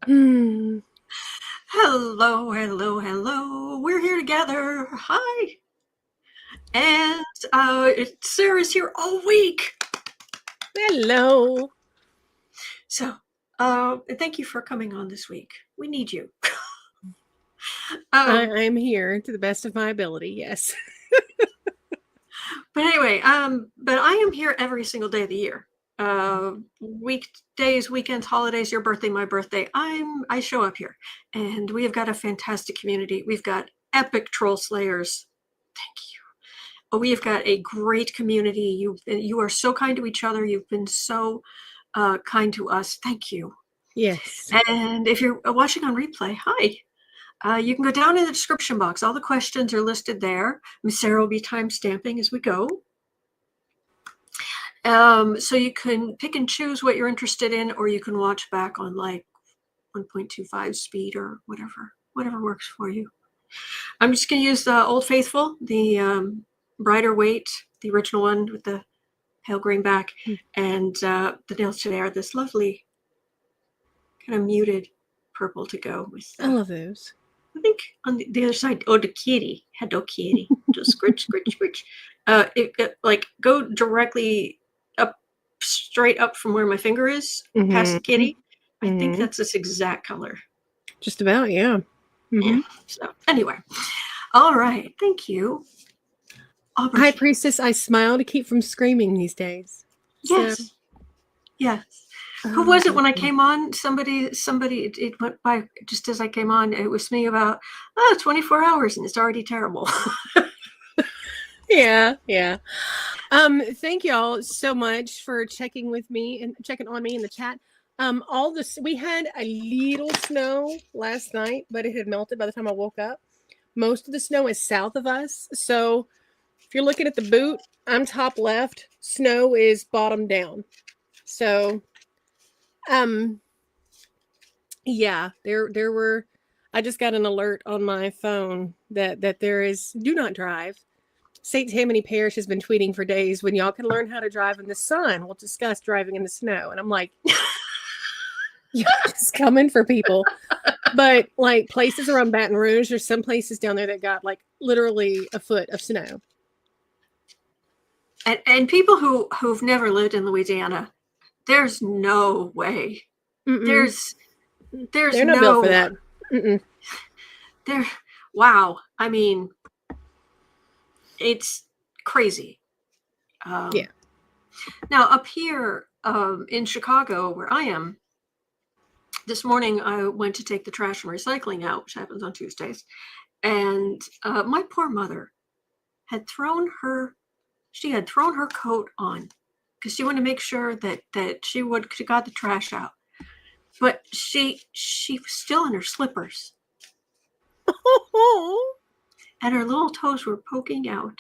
Hmm. Hello, hello, hello. We're here together. Hi. And Sarah's here all week. Hello. So, thank you for coming on this week. We need you. I'm here to the best of my ability. Yes. But anyway, but I am here every single day of the year. Weekdays, weekends, holidays, your birthday, my birthday. I show up here, and we have got a fantastic community. We've got epic troll slayers. Thank you. We've got a great community. You are so kind to each other. You've been so kind to us. Thank you. Yes. And if you're watching on replay, hi. You can go down in the description box. All the questions are listed there. Miss Sarah will be time stamping as we go. So you can pick and choose what you're interested in, or you can watch back on like 1.25 speed or whatever works for you. I'm just going to use the Old Faithful, the brighter weight, the original one with the pale green back, and the nails today are this lovely kind of muted purple to go with. I love those. I think on the other side, the kitty, hello kitty, just scritch, scritch, scritch. It like go directly up, straight up from where my finger is, past the kitty. I think that's this exact color. Just about, yeah. Yeah. So anyway, all right, thank you. High Priestess, I smile to keep from screaming these days. Yes. So. Yes. Who was it when I came on? Somebody, it went by just as I came on. It was me about 24 hours and it's already terrible. Yeah. Thank y'all so much for checking with me and checking on me in the chat. We had a little snow last night, but it had melted by the time I woke up. Most of the snow is south of us. So if you're looking at the boot, I'm top left. Snow is bottom down. So yeah, there were, I just got an alert on my phone that there is do not drive. St. Tammany Parish has been tweeting for days, when y'all can learn how to drive in the sun, we'll discuss driving in the snow. And I'm like, you're just coming for people. But like places around Baton Rouge, there's some places down there that got like literally a foot of snow. And people who've never lived in Louisiana, there's no way. There's They're not built for that. Wow. I mean, it's crazy. Yeah. Now up here in Chicago, where I am, this morning I went to take the trash and recycling out, which happens on Tuesdays, and my poor mother had thrown her coat on because she wanted to make sure that she got the trash out, but she was still in her slippers. And her little toes were poking out.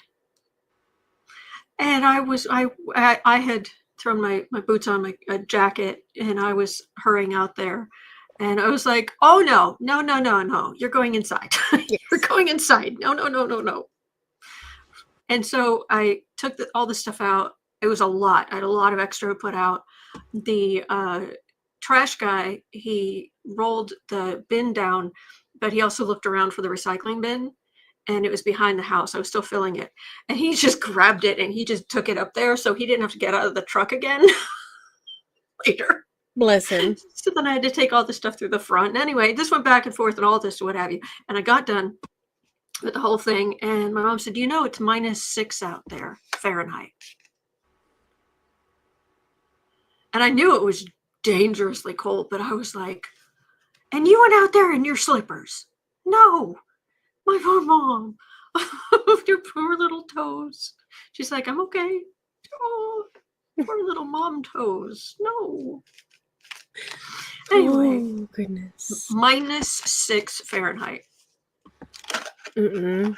And I had thrown my boots on, my jacket, and I was hurrying out there. And I was like, oh, no. You're going inside. Yes. You're going inside. No. And so I took all the stuff out. It was a lot. I had a lot of extra to put out. The trash guy, he rolled the bin down, but he also looked around for the recycling bin, and it was behind the house. I was still filling it, and he just grabbed it and he just took it up there, so he didn't have to get out of the truck again later. Bless him. So then I had to take all the stuff through the front. And anyway, this went back and forth and all this, what have you. And I got done with the whole thing, and my mom said, it's -6 out there, Fahrenheit. And I knew it was dangerously cold, but I was like, and you went out there in your slippers? No, my poor mom. Your poor little toes. She's like, I'm okay. Oh, poor little mom toes. No. Anyway. Oh, goodness. -6 Fahrenheit. I'm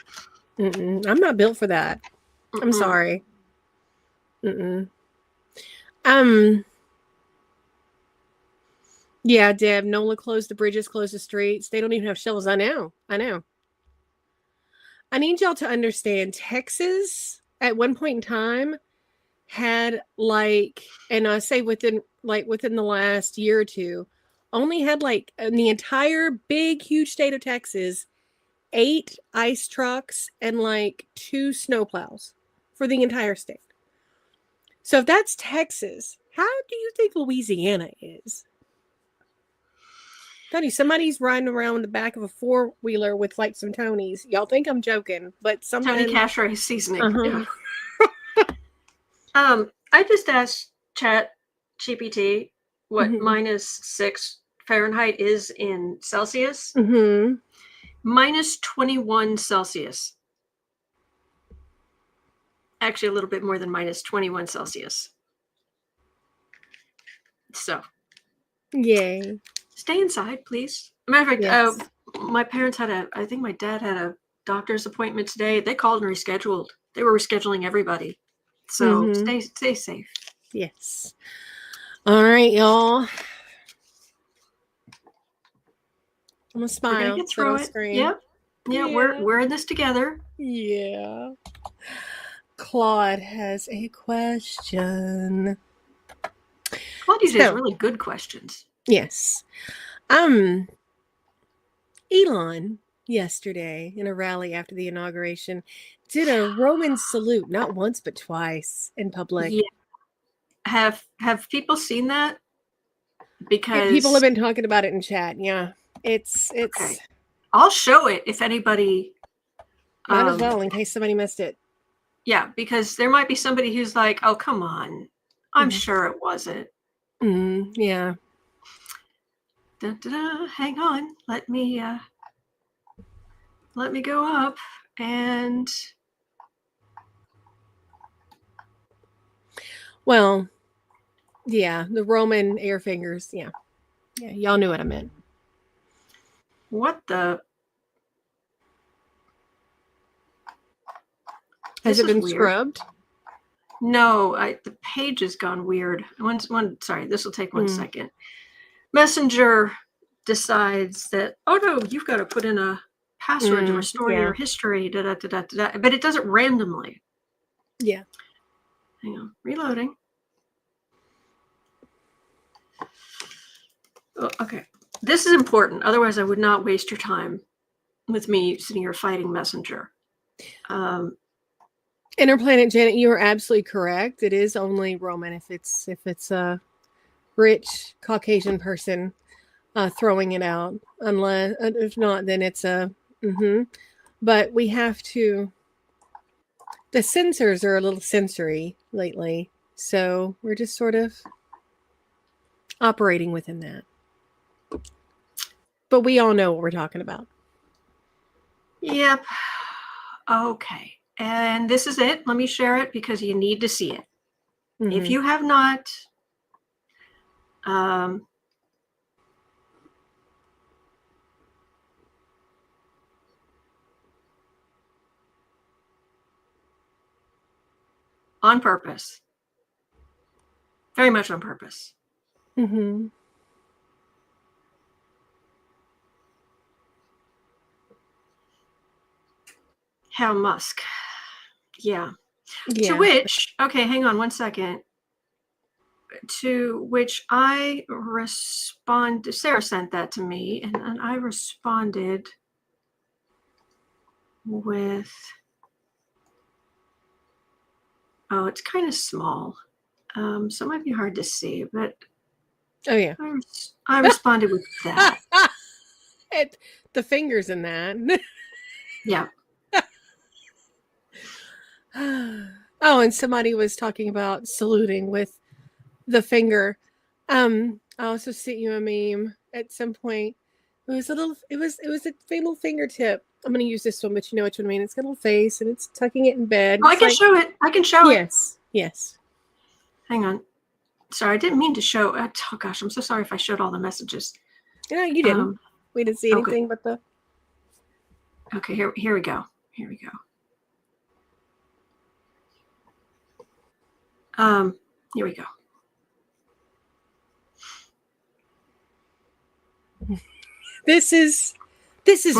not built for that. I'm sorry. Yeah, Deb, NOLA closed the bridges, closed the streets. They don't even have shovels. I know. I need y'all to understand, Texas at one point in time had and I say within the last year or two, only had like in the entire big, huge state of Texas, 8 ice trucks and like 2 snowplows for the entire state. So if that's Texas, how do you think Louisiana is? Tell you, somebody's riding around in the back of a 4-wheeler with like some Tonys. Y'all think I'm joking, but something. Tony Cash rice seasoning. Uh-huh. Yeah. I just asked Chat GPT what Mhm. -6 Fahrenheit is in Celsius. Mm-hmm. -21 Celsius. Actually, a little bit more than -21 Celsius. So, Yay. stay inside, please. Matter of fact, Yes. my parents I think my dad had a doctor's appointment today. They called and rescheduled. They were rescheduling everybody. So Mhm. stay safe. Yes. All right, y'all. I'm gonna We're gonna smile. get So through don't it. scream. Yep. Yeah, Yeah. we're in this together. Yeah. Claude has a question. Claudia has So, really good questions. yes. Elon yesterday in a rally after the inauguration did a Roman salute, not once but twice in public. Yeah. Have people seen that? Because People have been talking about it in chat. Yeah. It's okay. I'll show it if anybody might as well in case somebody missed it. Yeah, because there might be somebody who's like, "Oh, come on. I'm sure it wasn't." Yeah. Hang on. Let me go up and Well, yeah, the Roman air fingers. Yeah. Yeah, y'all knew what I meant. what the Has This it is been weird. scrubbed? No, the page has gone weird. Sorry, this will take 1 second. Messenger decides that, oh no, you've got to put in a password to restore your history. But it does it randomly. Yeah. Hang on, reloading. Oh, okay, this is important. Otherwise, I would not waste your time with me sitting here fighting Messenger. Interplanet Janet, you are absolutely correct. It is only Roman if it's a rich Caucasian person throwing it out. Unless if not, then it's a But we have to. The censors are a little sensory lately, so we're just sort of operating within that. But we all know what we're talking about. Yep. Okay. And this is it. Let me share it because you need to see it. If you have not, on purpose, very much on purpose. How Musk. Yeah. To which, okay, hang on 1 second. To which I respond. Sarah sent that to me, and I responded with, oh, it's kind of small, so it might be hard to see, but oh yeah, I responded with that. The fingers in that. Yeah. Oh, and somebody was talking about saluting with the finger. I also sent you a meme at some point. It was a little fingertip. I'm gonna use this one, but you know which one I mean. It's got a little face and it's tucking it in bed. Oh, I can show it. I can show it. Yes. Hang on. Sorry, I didn't mean to show. Oh gosh, I'm so sorry if I showed all the messages. No, you didn't. We didn't see anything but the. Okay, here we go. Here we go. Here we go. This is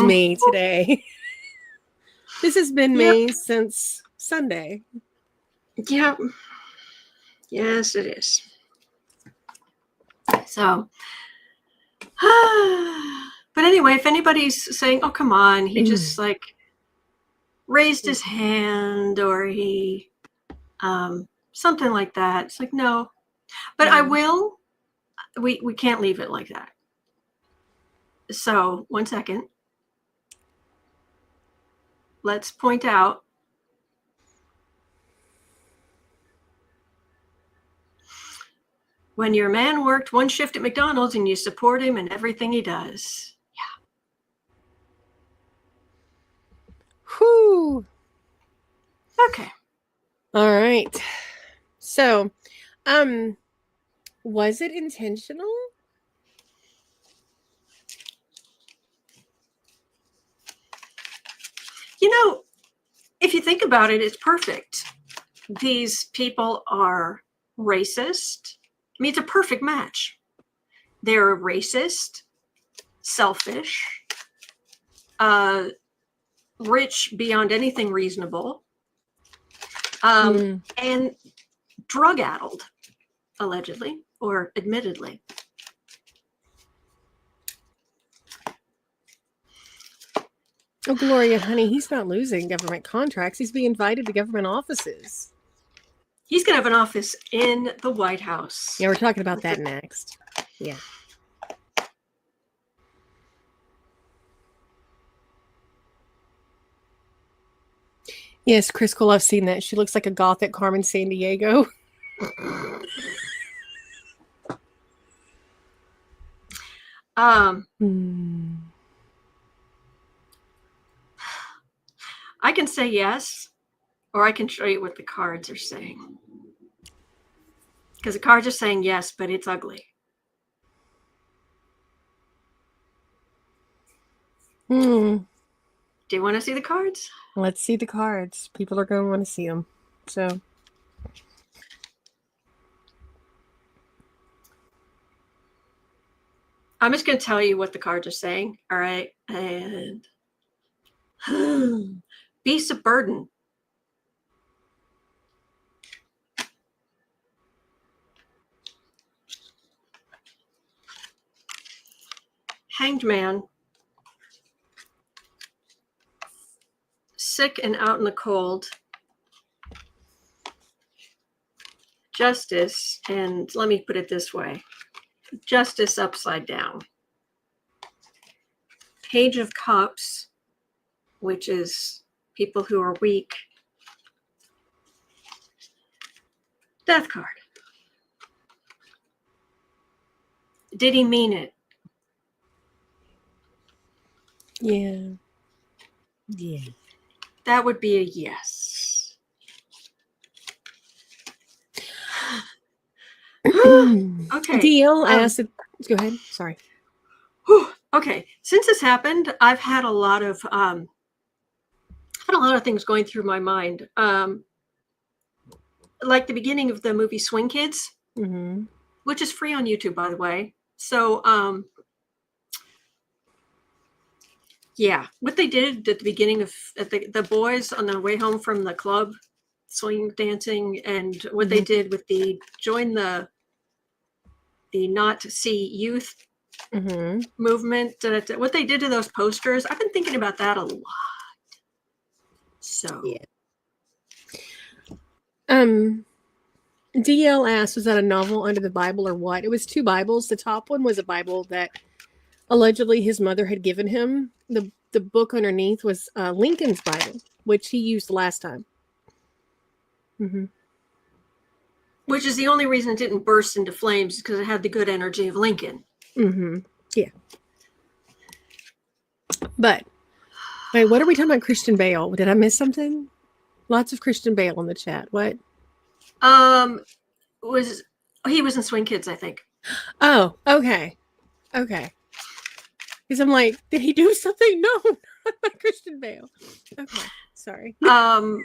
me today. This has been me since Sunday. Yep. Yes, it is. So, But anyway, if anybody's saying, "Oh, come on," he just like raised his hand, or he something like that. It's like, no. But I will. We can't leave it like that. So 1 second. Let's point out when your man worked one shift at McDonald's and you support him in everything he does. Yeah. Whew. Okay. All right. So, was it intentional? You know, if you think about it, it's perfect. These people are racist. I mean, it's a perfect match. They're racist, selfish, rich beyond anything reasonable, and drug-addled, allegedly, or admittedly. Oh, Gloria, honey, he's not losing government contracts. He's being invited to government offices. He's going to have an office in the White House. Yeah, we're talking about that next. Yeah. Yes, Chris Cole, I've seen that. She looks like a gothic Carmen Sandiego. I can say yes, or I can show you what the cards are saying. Because the cards are saying yes, but it's ugly. Do you want to see the cards? Let's see the cards. People are going to want to see them. So, I'm just going to tell you what the cards are saying. All right. And beast of burden. Hanged man. Sick and out in the cold. Justice. And let me put it this way. Justice upside down. Page of Cups, which is people who are weak. Death card. Did he mean it? yeah. Yeah. That would be a yes. Okay. DL asked. Go ahead. Sorry. Okay. Since this happened, I've had a lot of things going through my mind. Like the beginning of the movie Swing Kids, which is free on YouTube, by the way. So, yeah, what they did at the beginning of the boys on their way home from the club, swing dancing, and what they did with the join the not see youth movement, what they did to those posters, I've been thinking about that a lot. So, yeah. DL asked, was that a novel under the Bible or what? It was two Bibles. The top one was a Bible that allegedly his mother had given him. The book underneath was Lincoln's Bible, which he used last time. Which is the only reason it didn't burst into flames, because it had the good energy of Lincoln. Yeah. But, wait, what are we talking about? Christian Bale. Did I miss something? Lots of Christian Bale in the chat. What? He was in Swing Kids, I think. Oh, okay. Because I'm like, did he do something? No, not Christian Bale. Okay, sorry. I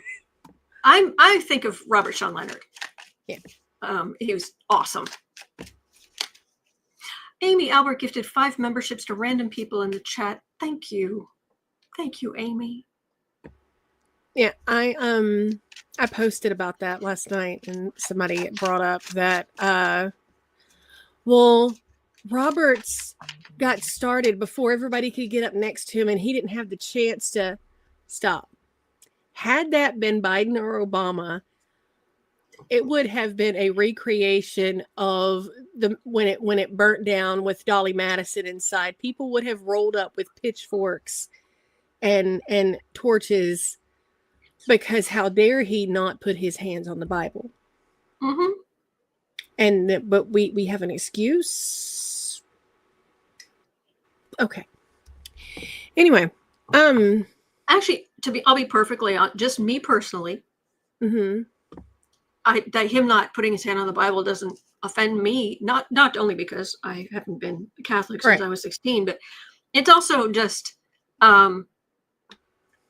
think of Robert Sean Leonard. Yeah. He was awesome. Amy Albert gifted 5 memberships to random people in the chat. Thank you, Amy. Yeah, I posted about that last night, and somebody brought up that, well, Roberts got started before everybody could get up next to him, and he didn't have the chance to stop. Had that been Biden or Obama, it would have been a recreation of when it burnt down with Dolly Madison inside. People would have rolled up with pitchforks and torches, because how dare he not put his hands on the Bible? And but we have an excuse. Okay. Anyway, actually, I'll be perfectly honest, just me personally. That him not putting his hand on the Bible doesn't offend me. Not only because I haven't been Catholic since I was 16, but it's also just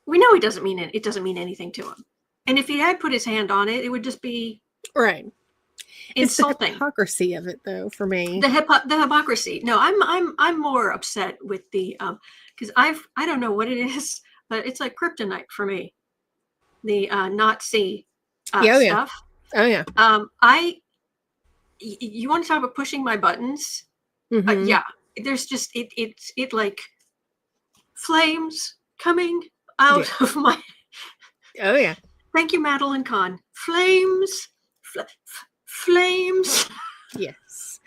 we know it doesn't mean anything to him. And if he had put his hand on it, it would just be right. Insulting. It's the hypocrisy of it, though, for me. The hypocrisy. No, I'm more upset with the because I don't know what it is, but it's like kryptonite for me. The Nazi stuff. Oh yeah. You want to talk about pushing my buttons? Yeah. There's just it like flames coming out of my. Oh yeah. Thank you, Madeline Kahn. Flames. Flames. Yes.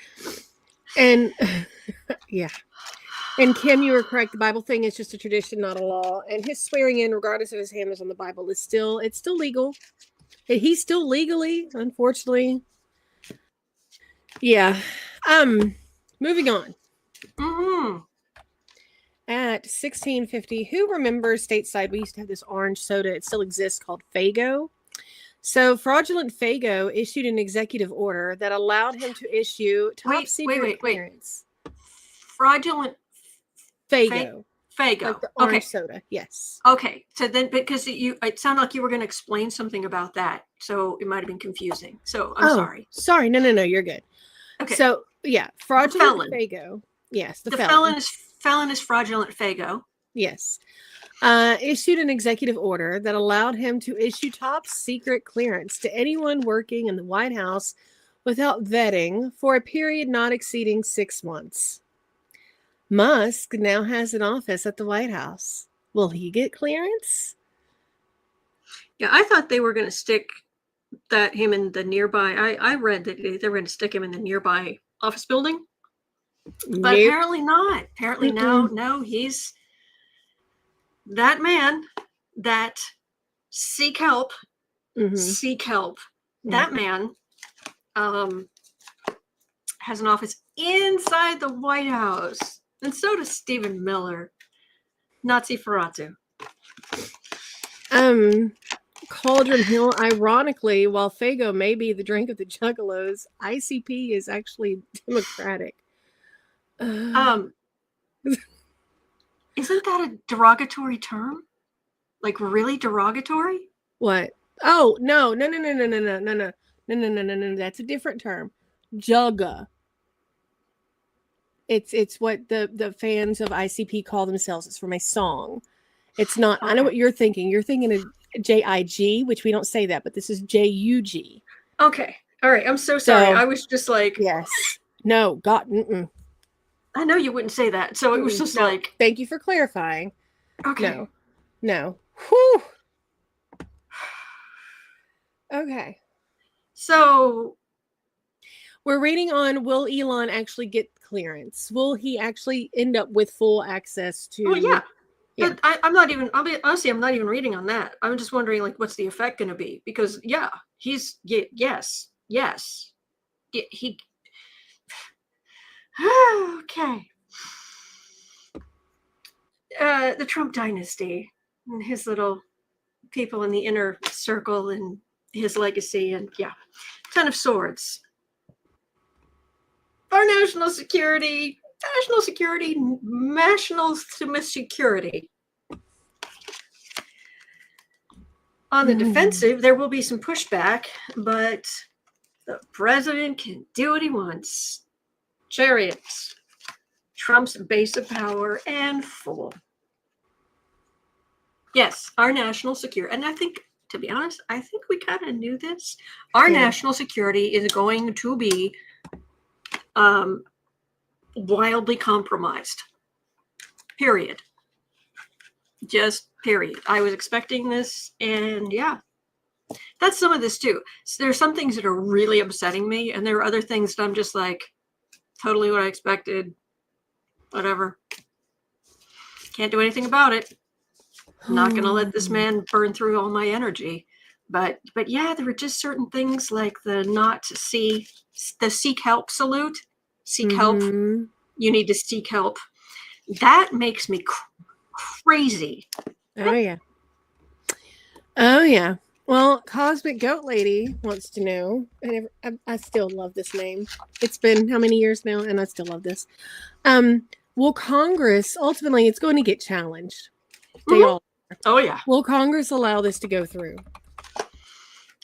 And yeah. And Kim, you were correct. The Bible thing is just a tradition, not a law. And his swearing in, regardless of his hand is on the Bible, it's still legal. He's still legally, unfortunately. Yeah. Moving on. At 1650, who remembers stateside? We used to have this orange soda. It still exists, called Faygo. So Fraudulent Faygo issued an executive order that allowed him to issue top secret clearance. Fraudulent Faygo. Faygo. Like the orange soda. Yes. Okay. So then, because it sounded like you were going to explain something about that, so it might have been confusing. So I'm sorry. Sorry. No. You're good. Okay. So yeah, Fraudulent Faygo. Yes. The felon is Fraudulent Faygo. Yes. Issued an executive order that allowed him to issue top secret clearance to anyone working in the White House without vetting for a period not exceeding 6 months. Musk now has an office at the White House. Will he get clearance? Yeah, I thought they were going to stick him in the nearby. I read that they were going to stick him in the nearby office building, but apparently not. Apparently no, he's that man that seek help. That man has an office inside the White House, and so does Stephen Miller, Nazi Ferratu. Cauldron Hill, ironically, while Faygo may be the drink of the juggalos, ICP is actually Democratic. Isn't that a derogatory term? Like really derogatory? What? Oh, no. That's a different term. Jugga. It's what the fans of ICP call themselves. It's from a song. It's not. Okay. I know what you're thinking. You're thinking of JIG, which we don't say that, but this is JUG. Okay. All right. I'm so sorry. I was just like, yes. No. God. Mm-mm. I know you wouldn't say that, so it was just like. Thank you for clarifying. Okay. No. Whew. Okay. So we're reading on, will Elon actually get clearance? Will he actually end up with full access to? Well, yeah. But I'm not even. I'm not even reading on that. I'm just wondering, like, what's the effect going to be? Because yes. He. Okay. The Trump dynasty and his little people in the inner circle and his legacy, and ton of swords. Our national security. On the defensive, there will be some pushback, but the president can do what he wants. Chariots, Trump's base of power, and full. Yes, our national security, and I think, to be honest, I think we kind of knew this. Our national security is going to be wildly compromised. Period. Just period. I was expecting this, and yeah. That's some of this too. So there's some things that are really upsetting me, and there are other things that I'm just like, totally what I expected. Whatever. Can't do anything about it. I'm not gonna let this man burn through all my energy. But yeah, there were just certain things like the seek help salute. Seek help. You need to seek help. That makes me crazy. Oh yeah. Oh yeah. Well, Cosmic Goat Lady wants to know, and I still love this name. It's been how many years now, and I still love this. Will Congress, ultimately, it's going to get challenged. They all are. Oh, yeah. Will Congress allow this to go through?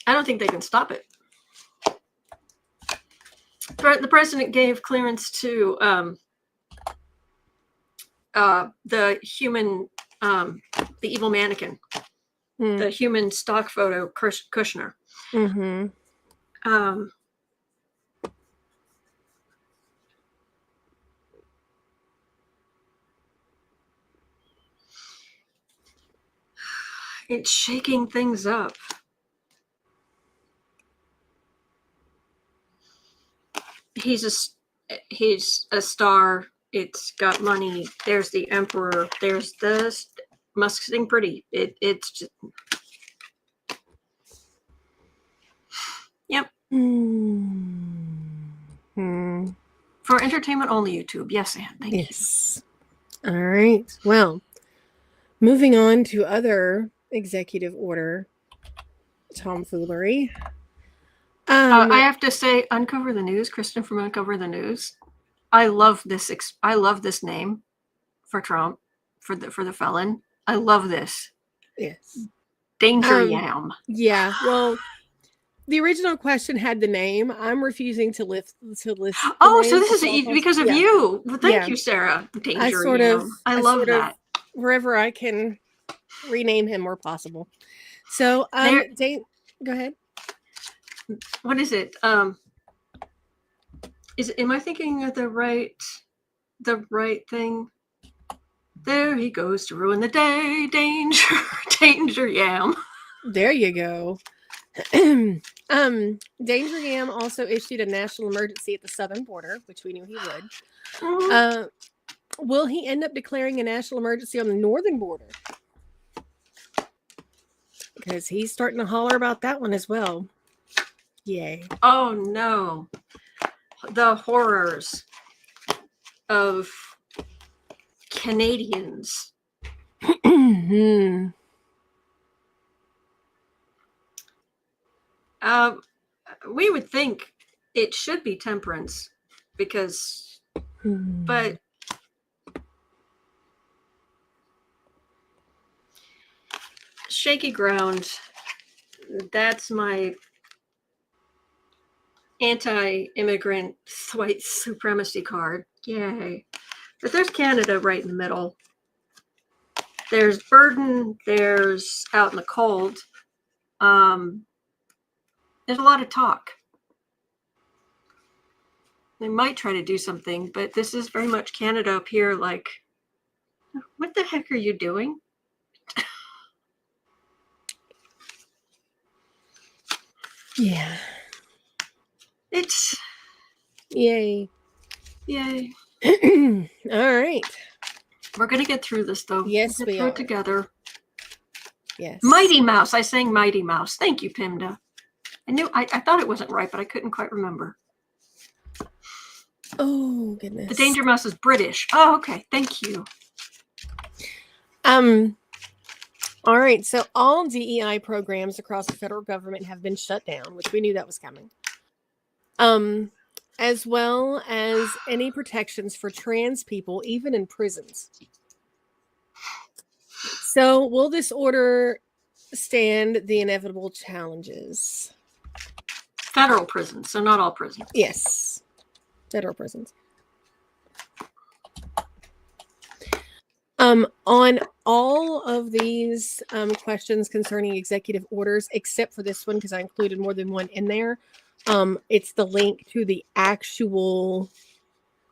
I don't think they can stop it. The president gave clearance to the human, the evil mannequin. The human stock photo Kushner. It's shaking things up. He's a star. It's got money. There's the emperor. There's the Musk sitting pretty. It's just. Yep. For entertainment only YouTube. Yes, Anne. Thank you. All right. Well, moving on to other executive order tomfoolery. I have to say, Uncover the News, Kristen from Uncover the News. I love this. I love this name for Trump, for the felon. I love this. Yes. Danger Yam. Yeah. Well, the original question had the name. I'm refusing to list. Oh, so this is because of you. Well, thank you, Sarah. Danger Yam. I love that. Wherever I can rename him where possible. So, go ahead. What is it? Am I thinking of the right thing? There he goes to ruin the day. Danger Yam. There you go. Danger Yam also issued a national emergency at the southern border, which we knew he would. Will he end up declaring a national emergency on the northern border? Because he's starting to holler about that one as well. Yay. Oh no. The horrors of Canadians. We would think it should be temperance because, but shaky ground, that's my anti-immigrant white supremacy card. Yay. But there's Canada right in the middle. There's burden, there's out in the cold. There's a lot of talk. They might try to do something, but this is very much Canada up here, like, what the heck are you doing? Yeah. It's... Yay. Yay. All right. We're going to get through this, though. Yes, we are. It together. Yes. Mighty Mouse. I sang Mighty Mouse. Thank you, Pimda. I thought it wasn't right, but I couldn't quite remember. Oh, goodness. The Danger Mouse is British. Oh, okay. Thank you. All right. So all DEI programs across the federal government have been shut down, which we knew that was coming. As well as any protections for trans people, even in prisons. So will this order stand the inevitable challenges? Federal prisons, so not all prisons. Yes. Federal prisons. On all of these questions concerning executive orders, except for this one, because I included more than one in there, it's the link to the actual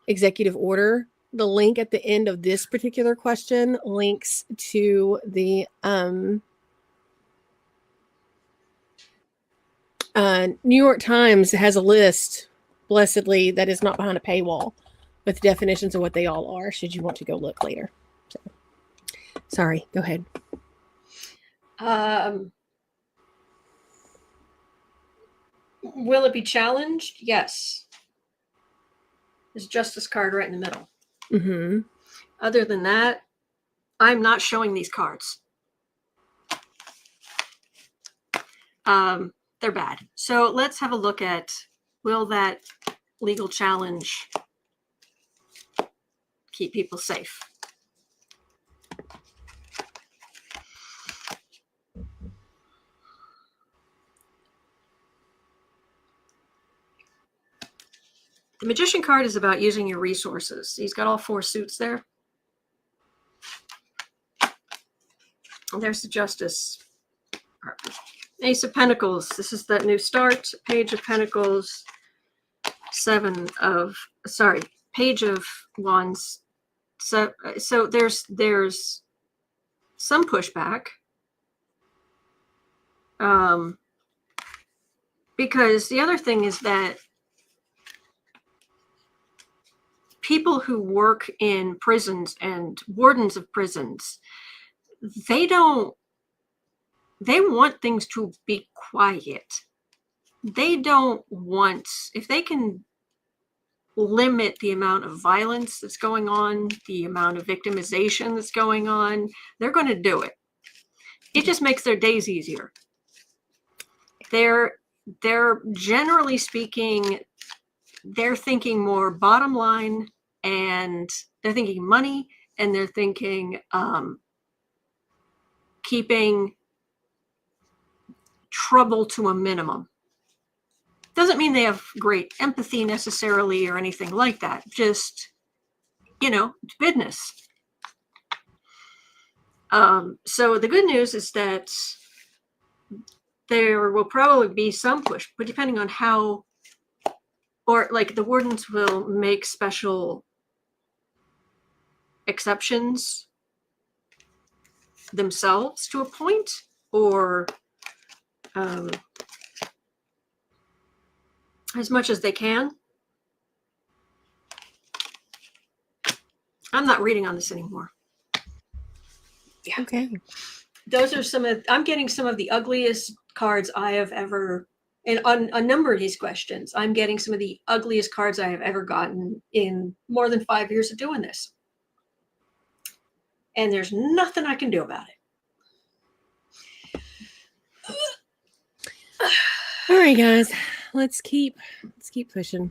executive order. The link at the end of this particular question links to the New York Times has a list, blessedly, that is not behind a paywall with definitions of what they all are, should you want to go look later. So, sorry, go ahead. Will it be challenged? Yes. There's Justice card right in the middle. Mm-hmm. Other than that, I'm not showing these cards. They're bad. So let's have a look at, will that legal challenge keep people safe? The Magician card is about using your resources. He's got all 4 suits there. And there's the Justice. Ace of Pentacles. This is that new start. Page of Pentacles. Page of Wands. So there's some pushback. Because the other thing is that people who work in prisons and wardens of prisons, they want things to be quiet. They don't want, if they can limit the amount of violence that's going on, the amount of victimization that's going on, they're going to do it. It just makes their days easier. They're generally speaking, they're thinking more bottom line, and they're thinking money, and they're thinking keeping trouble to a minimum. Doesn't mean they have great empathy necessarily or anything like that. Just, it's business. So the good news is that there will probably be some push, but depending on how, or like the wardens will make special exceptions themselves to a point, or as much as they can. I'm not reading on this anymore. Yeah. Okay. Those are I'm getting some of the ugliest cards I have ever, and on a number of these questions, I'm getting some of the ugliest cards I have ever gotten in more than 5 years of doing this. And there's nothing I can do about it. All right, guys, let's keep pushing.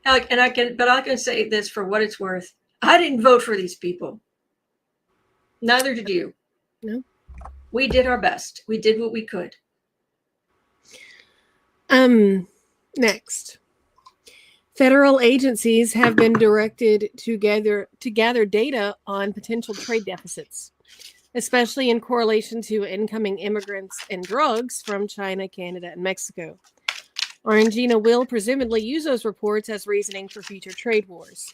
And I can say this for what it's worth. I didn't vote for these people. Neither did you. No. We did our best. We did what we could. Next. Federal agencies have been directed to gather data on potential trade deficits, especially in correlation to incoming immigrants and drugs from China, Canada, and Mexico. Orangina will presumably use those reports as reasoning for future trade wars.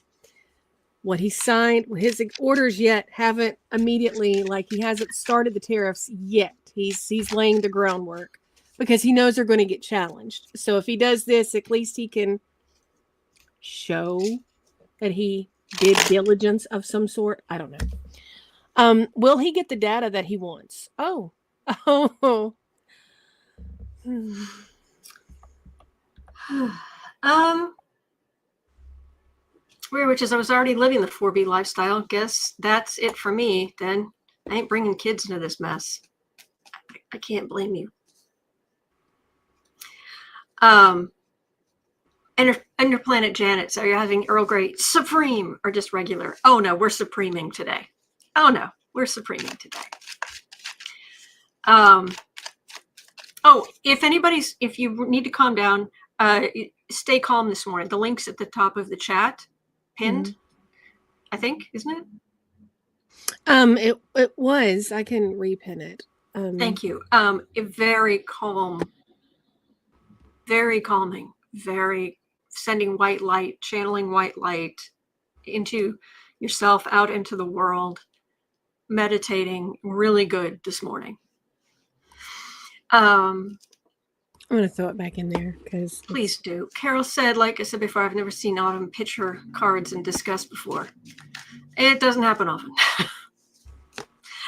What he signed, his orders yet haven't immediately, he hasn't started the tariffs yet. He's laying the groundwork because he knows they're going to get challenged. So if he does this, at least he can show that he did diligence of some sort. I don't know. Will he get the data that he wants? Which is I was already living the 4B lifestyle. Guess that's it for me then. I ain't bringing kids into this mess. I can't blame you. Enter Planet Janet. So you're having Earl Grey Supreme or just regular? Oh no, we're Supreming today. Oh no, we're Supreming today. If you need to calm down, stay calm this morning. The link's at the top of the chat, pinned. Mm-hmm. I think, isn't it? It was. I can repin it. Thank you. Very calm, very calming, very sending white light, channeling white light, into yourself, out into the world, meditating. Really good this morning. I'm going to throw it back in there because Please do. Carol said, like I said before, I've never seen autumn picture cards and discuss before. It doesn't happen often.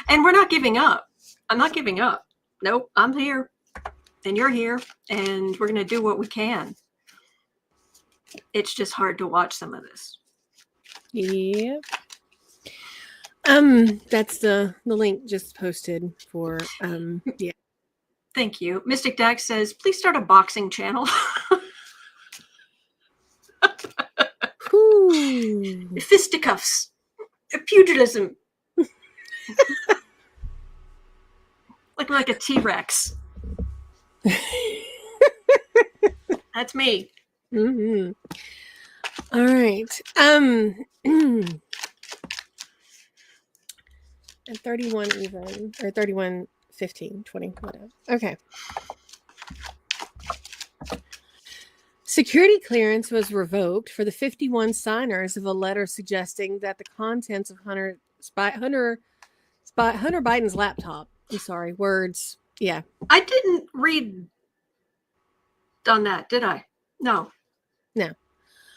And we're not giving up. I'm not giving up. Nope, I'm here and you're here and we're going to do what we can. It's just hard to watch some of this. Yeah. That's the link just posted for yeah. Thank you. Mystic Dax says, please start a boxing channel. Fisticuffs. Pugilism. like a T-Rex. That's me. Mm-hmm. All right. And 31 even, or 31, 15, 20, whatever. Okay. Security clearance was revoked for the 51 signers of a letter suggesting that the contents of Hunter Biden's laptop. I'm sorry, words. Yeah. I didn't read on that, did I? No. No.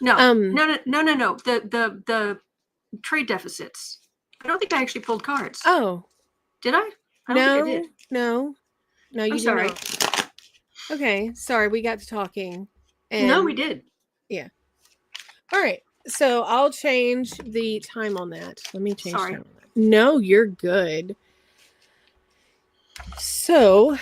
No. No. The trade deficits. I don't think I actually pulled cards. Oh. Did I? I don't think I did. No, you did sorry. not. Okay, sorry, we got to talking. And no, we did. Yeah. All right. So I'll change the time on that. Let me change time on that. No, you're good. So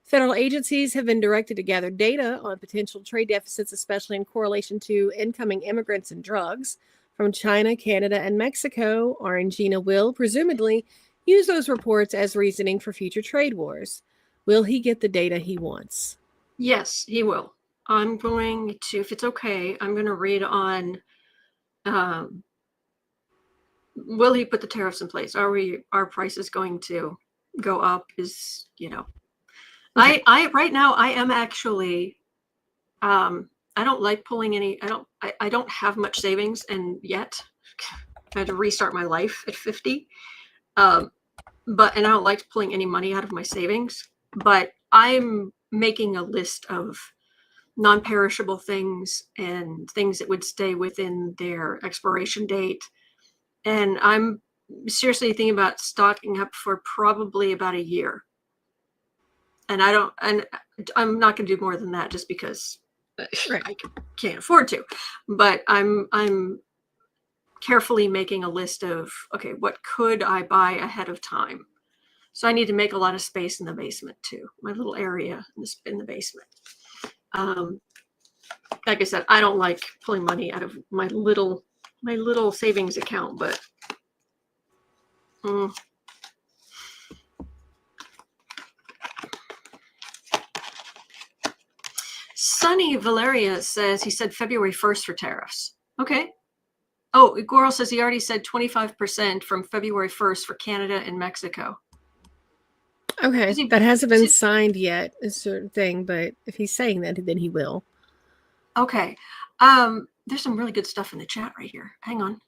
federal agencies have been directed to gather data on potential trade deficits, especially in correlation to incoming immigrants and drugs from China, Canada, and Mexico. Orangina will presumably use those reports as reasoning for future trade wars. Will he get the data he wants? Yes, he will. I'm going to, if it's okay, I'm going to read on, will he put the tariffs in place? Are prices going to go up? Is, okay. I right now I am actually, I don't like pulling any, I don't have much savings and yet I had to restart my life at 50. And I don't like pulling any money out of my savings, but I'm making a list of non-perishable things and things that would stay within their expiration date. And I'm seriously thinking about stocking up for probably about a year. And I'm not going to do more than that just because right. I can't afford to. But I'm carefully making a list of, okay, what could I buy ahead of time? So I need to make a lot of space in the basement too. My little area in the basement. Like I said, I don't like pulling money out of my little savings account, but Sunny Valeria says he said February 1st for tariffs. Okay. Oh, Goral says he already said 25% from February 1st for Canada and Mexico. Okay, that hasn't been signed yet, a certain thing, but if he's saying that, then he will. Okay. There's some really good stuff in the chat right here. Hang on.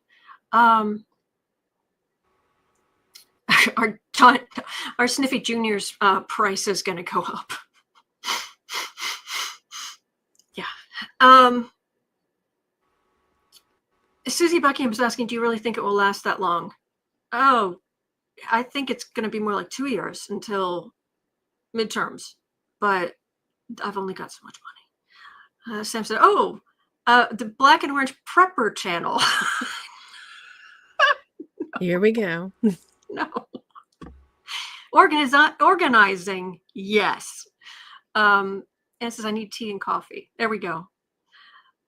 Our Sniffy Junior's price is going to go up. Yeah. Susie Buckingham's asking, do you really think it will last that long? Oh, I think it's going to be more like 2 years until midterms, but I've only got so much money. Sam said, oh, the Black and Orange Prepper channel. Here we go. No. Organizing, yes. And it says, I need tea and coffee. There we go.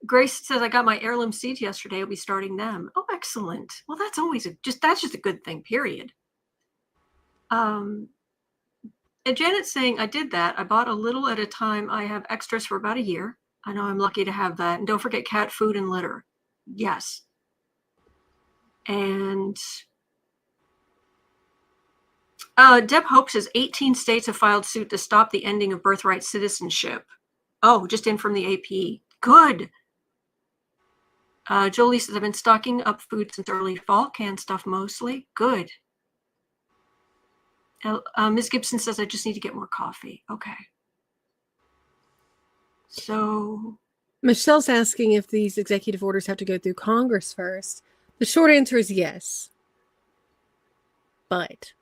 Grace says, I got my heirloom seeds yesterday. I'll be starting them. Oh, excellent. Well, that's always that's just a good thing, period. And Janet's saying, I did that. I bought a little at a time. I have extras for about a year. I know I'm lucky to have that. And don't forget cat food and litter. Yes. And Deb Hope says 18 states have filed suit to stop the ending of birthright citizenship. Oh, just in from the AP. Good. Jolie says, I've been stocking up food since early fall, canned stuff mostly. Good. Ms. Gibson says, I just need to get more coffee. Okay. So Michelle's asking if these executive orders have to go through Congress first. The short answer is yes. But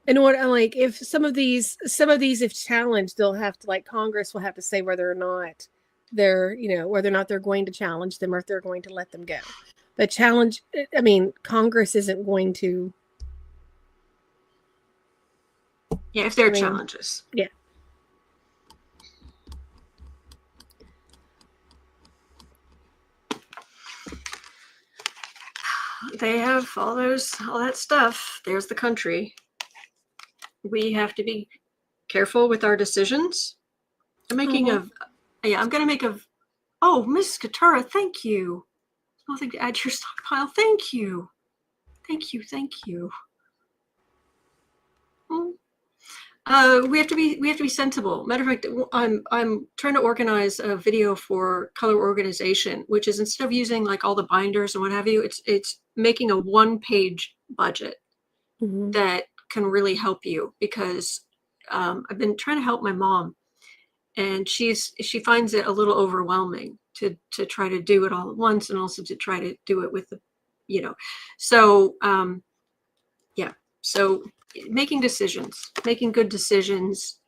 in order, like, if some of these, if challenged, they'll have to, like, Congress will have to say whether or not they're, whether or not they're going to challenge them or if they're going to let them go. But Congress isn't going to. Yeah, if there are challenges. Yeah. They have all that stuff. There's the country. We have to be careful with our decisions. I'm going to make oh, Miss Katura, thank you. Nothing to add to your stockpile. Thank you. Thank you. We have to be sensible. Matter of fact, I'm trying to organize a video for color organization, which is, instead of using like all the binders and what have you, it's making a one-page budget that can really help you, because I've been trying to help my mom, and she finds it a little overwhelming to try to do it all at once, and also to try to do it with the, so so making good decisions,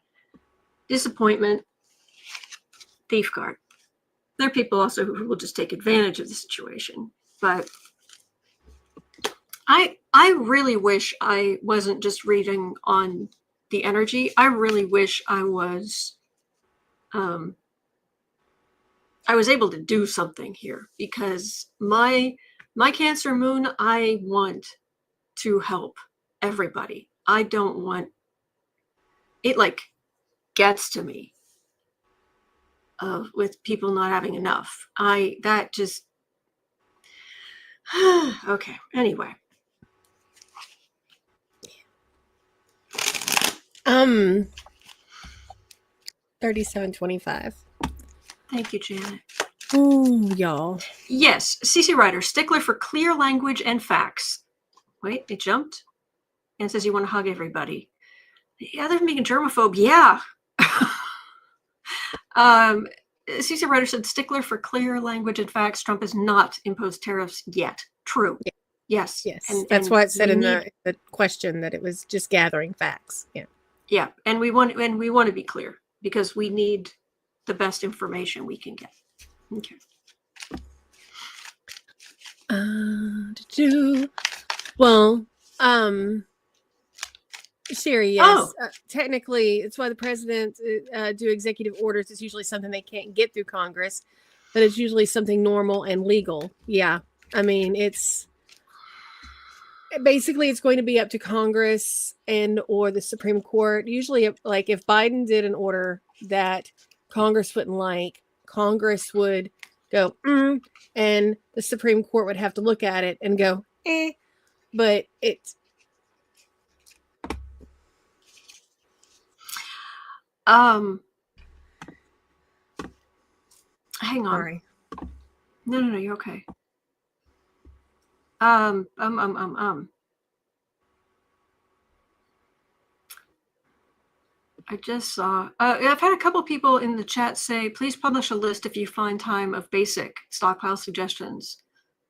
disappointment, thief card. There are people also who will just take advantage of the situation, but I really wish I wasn't just reading on the energy. I really wish I was able to do something here, because my Cancer moon, I want to help everybody. I don't want it, like, gets to me with people not having enough. That just okay. Anyway. 3725. Thank you, Janet. Ooh, y'all. Yes, CC Ryder, stickler for clear language and facts. Wait, it jumped and says you want to hug everybody. Yeah, they're making germaphobe. Yeah. CC Ryder said, stickler for clear language and facts. Trump has not imposed tariffs yet. True. Yeah. Yes. Yes. That's why it said in the question that it was just gathering facts. Yeah. Yeah, and we want to be clear, because we need the best information we can get. Okay. Well, Sherry, yes. Technically, it's why the president do executive orders. It's usually something they can't get through Congress, but it's usually something normal and legal. Yeah. It's basically, it's going to be up to Congress or the Supreme Court. Usually, like, if Biden did an order that Congress wouldn't like, Congress would go, and the Supreme Court would have to look at it and go, but it's hang on. Sorry. No, you're okay. I just saw, I've had a couple people in the chat say, please publish a list if you find time of basic stockpile suggestions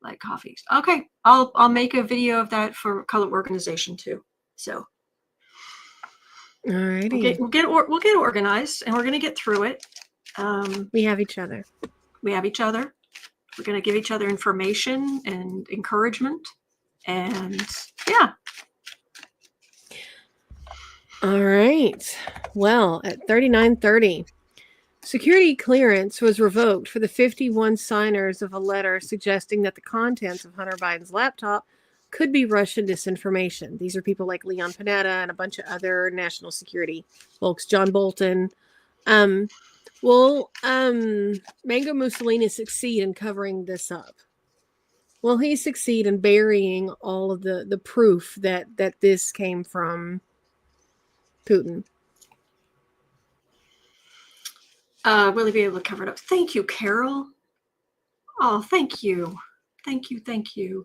like coffees. Okay, I'll make a video of that for color organization too. So all righty. We'll get organized, and we're going to get through it. We have each other. We're going to give each other information and encouragement, and yeah. All right. Well, at 39:30, security clearance was revoked for the 51 signers of a letter suggesting that the contents of Hunter Biden's laptop could be Russian disinformation. These are people like Leon Panetta and a bunch of other national security folks, John Bolton. Mango Mussolini succeed in covering this up? Will he succeed in burying all of the proof that this came from Putin? Will he be able to cover it up? Thank you, Carol. Oh, thank you. Thank you. Thank you.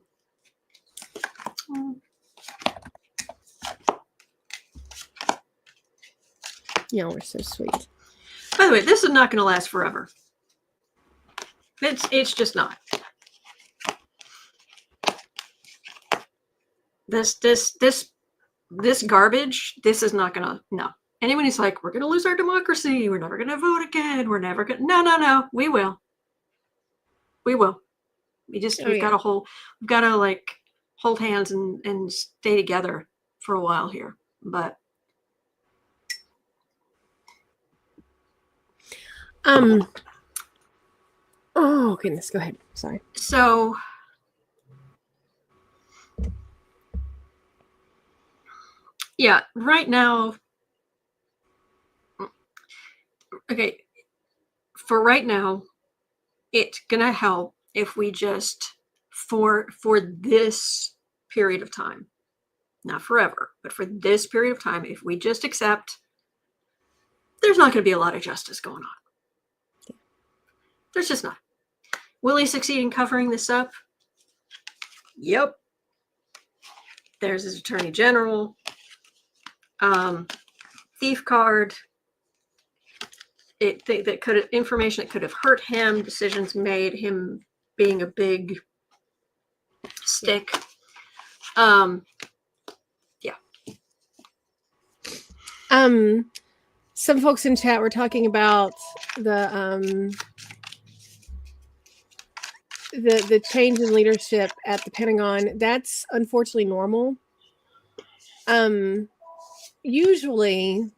Y'all are so sweet. By the way, this is not going to last forever. It's just not. This garbage, this is not going to, no. Anyone who's like, we're going to lose our democracy, we're never going to vote again, we're never going to, no, we will. We will. We've got to like hold hands and stay together for a while here. But oh goodness, go ahead. Sorry. So yeah, right now, okay, for right now, it's gonna help if we just for this period of time, not forever, but for this period of time, if we just accept there's not going to be a lot of justice going on. There's just not. Will he succeed in covering this up? Yep. There's his attorney general. Thief card. Information that could have hurt him, decisions made, him being a big stick. Yeah. Some folks in chat were talking about the change in leadership at the Pentagon. That's unfortunately normal. Usually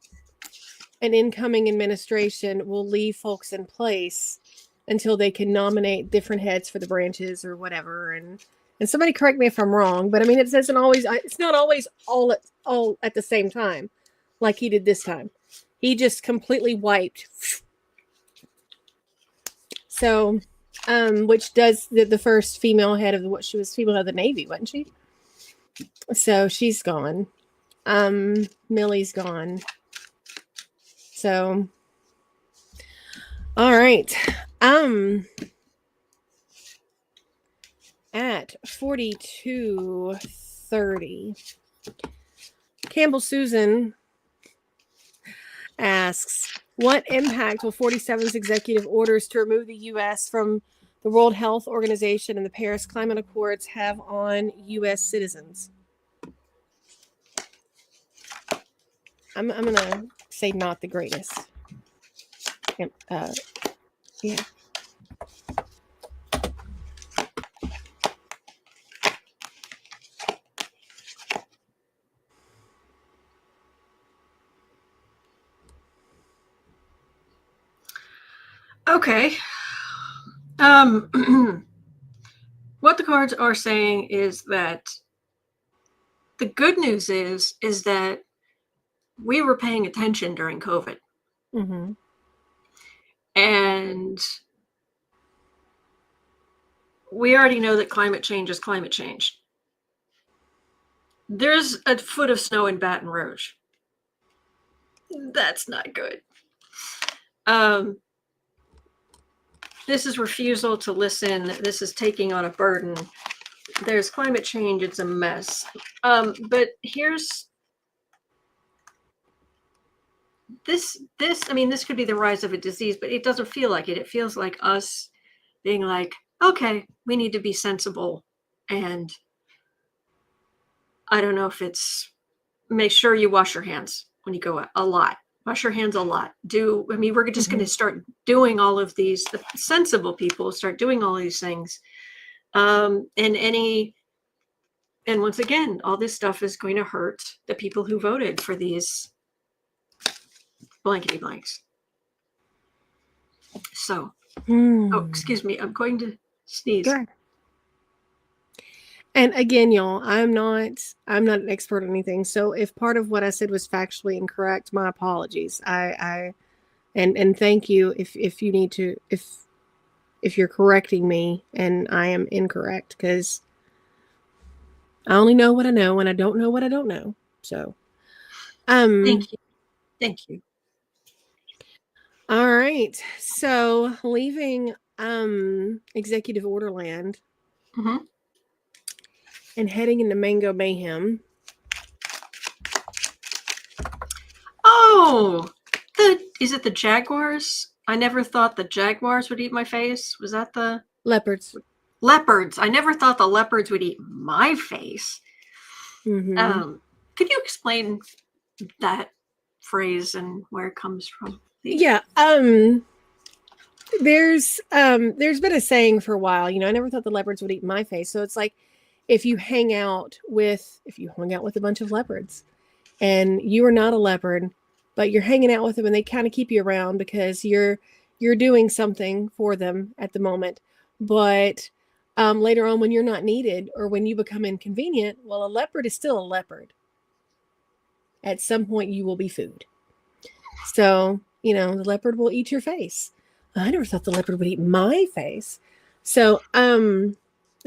an incoming administration will leave folks in place until they can nominate different heads for the branches or whatever. And somebody correct me if I'm wrong, but I mean, it's not always all at the same time, like he did this time. He just completely wiped. So, which does the first female head of she was female of the Navy, wasn't she? So she's gone. Millie's gone. So, all right. At 42:30, Campbell Susan asks, what impact will 47's executive orders to remove the U.S. from the World Health Organization and the Paris Climate Accords have on U.S. citizens? I'm going to say not the greatest. Yeah. Okay. What the cards are saying is that the good news is that we were paying attention during COVID. Mm-hmm. And we already know that climate change is climate change. There's a foot of snow in Baton Rouge. That's not good. This is refusal to listen. This is taking on a burden. There's climate change. It's a mess. But here's this, I mean, this could be the rise of a disease, but it doesn't feel like it. It feels like us being like, okay, we need to be sensible. And I don't know if it's make sure you wash your hands when you go out a lot. Wash your hands a lot. We're just going to start doing all of these. The sensible people start doing all these things. And once again, all this stuff is going to hurt the people who voted for these blankety blanks. So, oh, excuse me. I'm going to sneeze. Sure. And again, y'all, I'm not an expert on anything. So if part of what I said was factually incorrect, my apologies. And thank you if you need to, if you're correcting me and I am incorrect, because I only know what I know and I don't know what I don't know. So, Thank you. All right. So leaving executive order land Mm-hmm. and heading into mango mayhem. Oh, is it the jaguars? I never thought the jaguars would eat my face. Was that the Leopards? leopards? I never thought the leopards would eat my face. Mm-hmm. Could you explain that phrase and where it comes from, please? Yeah. There's been a saying for a while, I never thought the leopards would eat my face. So it's like if you hung out with a bunch of leopards and you are not a leopard, but you're hanging out with them and they kind of keep you around because you're doing something for them at the moment. But later on when you're not needed or when you become inconvenient, well, a leopard is still a leopard. At some point you will be food. So, the leopard will eat your face. I never thought the leopard would eat my face. So, the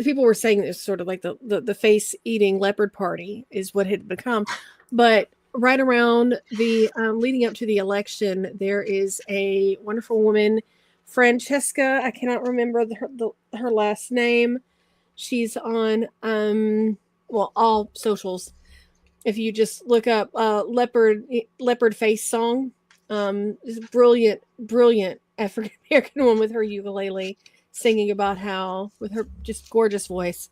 people were saying it was sort of like the face eating leopard party is what it had become. But right around the leading up to the election, there is a wonderful woman, Francesca. I cannot remember her last name. She's on all socials. If you just look up leopard face song, is a brilliant African American woman with her ukulele singing about how, with her just gorgeous voice,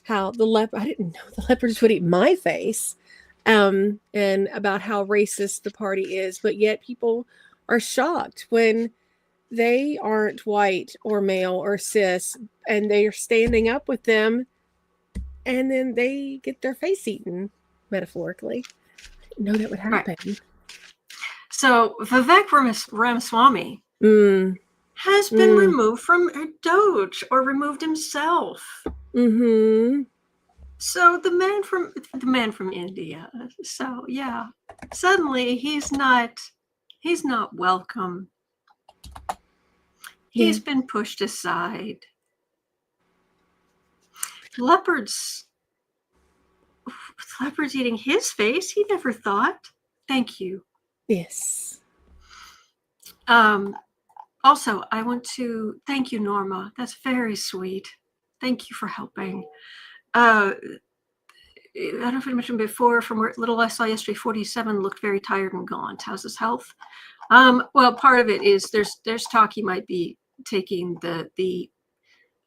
how I didn't know the leopards would eat my face, and about how racist the party is, but yet people are shocked when they aren't white or male or cis, and they are standing up with them, and then they get their face eaten, metaphorically. I didn't know that would happen. Right. So Vivek Ramaswamy has been removed from DOGE or removed himself. Mm-hmm. So the man from India. So yeah, suddenly he's not welcome. He's been pushed aside. Leopards eating his face. He never thought. Thank you. Yes. Also, I want to thank you, Norma. That's very sweet. Thank you for helping. I don't know if I mentioned before, from where little I saw yesterday, 47 looked very tired and gaunt. How's his health? Well, part of it is there's talk he might be taking the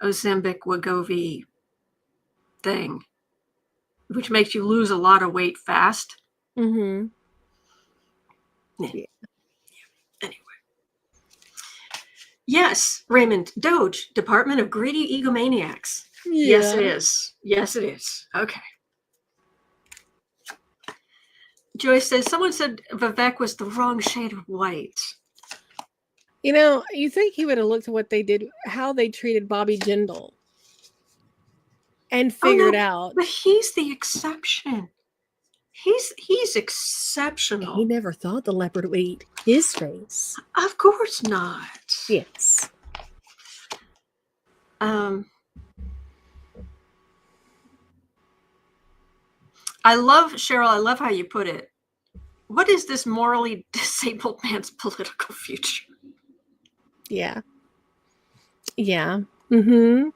Ozempic Wegovy thing, which makes you lose a lot of weight fast. Mm-hmm. Yeah. Anyway. Yes, Raymond, DOGE, Department of Greedy Egomaniacs. Yeah. Yes, it is. Yes, it is. Okay. Joyce says, someone said Vivek was the wrong shade of white. You think he would have looked at what they did, how they treated Bobby Jindal, and figured out. But he's the exception. He's exceptional. He never thought the leopard would eat his face. Of course not. Yes. I love, Cheryl, I love how you put it. What is this morally disabled man's political future? Yeah. Yeah. Mm-hmm.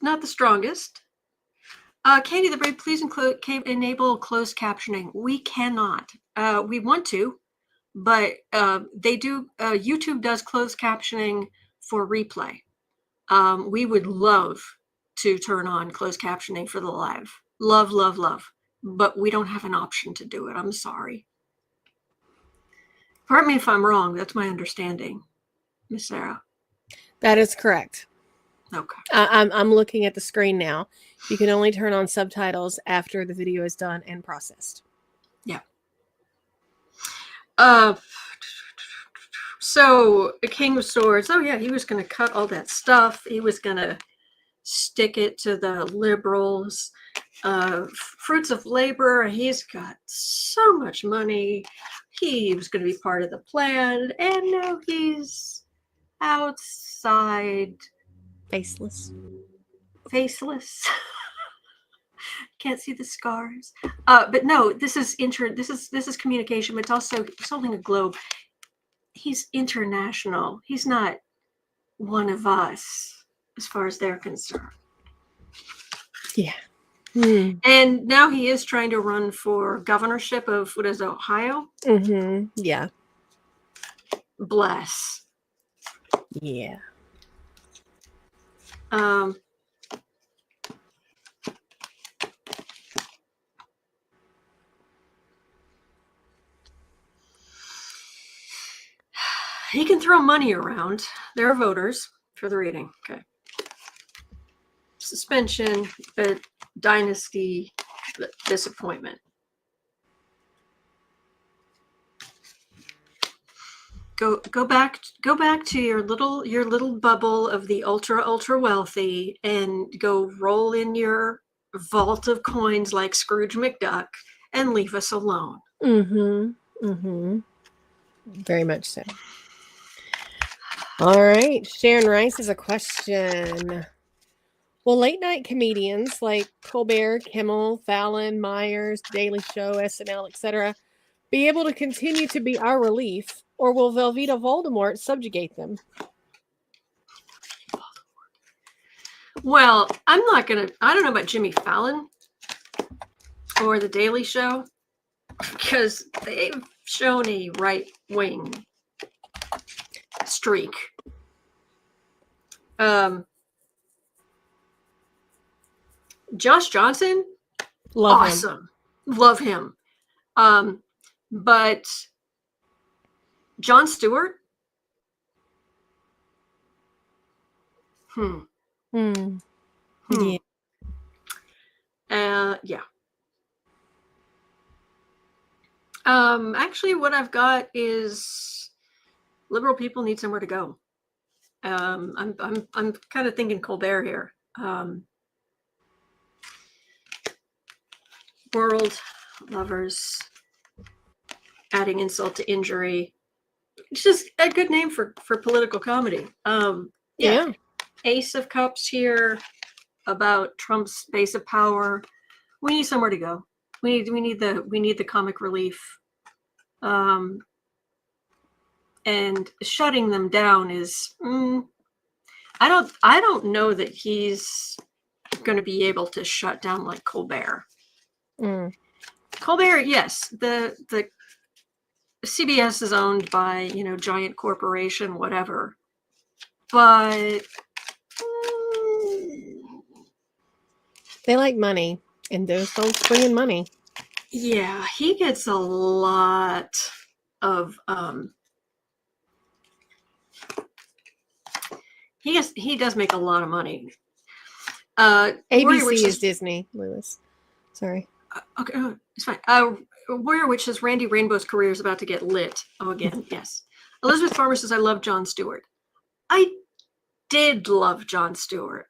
Not the strongest. Katie the Brave, please enable closed captioning. We cannot. We want to, but they do. YouTube does closed captioning for replay. We would love to turn on closed captioning for the live. Love. But we don't have an option to do it. I'm sorry. Pardon me if I'm wrong. That's my understanding, Miss Sarah. That is correct. Okay. I'm looking at the screen now. You can only turn on subtitles after the video is done and processed. Yeah. So the King of Swords. Oh yeah, he was going to cut all that stuff. He was going to stick it to the liberals. Fruits of labor. He's got so much money. He was going to be part of the plan, and now he's outside. Faceless. Can't see the scars. But no, this is communication, but it's also he's holding a globe. He's international. He's not one of us as far as they're concerned. Yeah. And now he is trying to run for governorship of what is Ohio? Yeah. Bless. Yeah. He can throw money around. There are voters for the reading. Okay. Suspension, but dynasty, disappointment. Go back to your little bubble of the ultra wealthy and go roll in your vault of coins like Scrooge McDuck and leave us alone. Very much so. All right. Sharon Rice has a question. Will late night comedians like Colbert, Kimmel, Fallon, Meyers, Daily Show, SNL, etc., be able to continue to be our relief, or will Velveeta Voldemort subjugate them? Well, I don't know about Jimmy Fallon or The Daily Show, because they've shown a right-wing streak. Josh Johnson, awesome. Love him. But Jon Stewart, Yeah. Yeah. Actually, what I've got is liberal people need somewhere to go. I'm kind of thinking Colbert here. World lovers, adding insult to injury. It's just a good name for political comedy. Yeah. Ace of Cups here about Trump's base of power. We need somewhere to go. We need the comic relief. And shutting them down is I don't know that he's going to be able to shut down like Colbert. Colbert, yes, the CBS is owned by, giant corporation, whatever. But they like money, and those folks bring in money. Yeah, he gets a lot of he does make a lot of money. ABC is Disney, Lewis. Sorry. Okay, it's fine. Warrior Witch says Randy Rainbow's career is about to get lit. Oh, again, yes. Elizabeth Farmer says I love Jon Stewart. I did love Jon Stewart.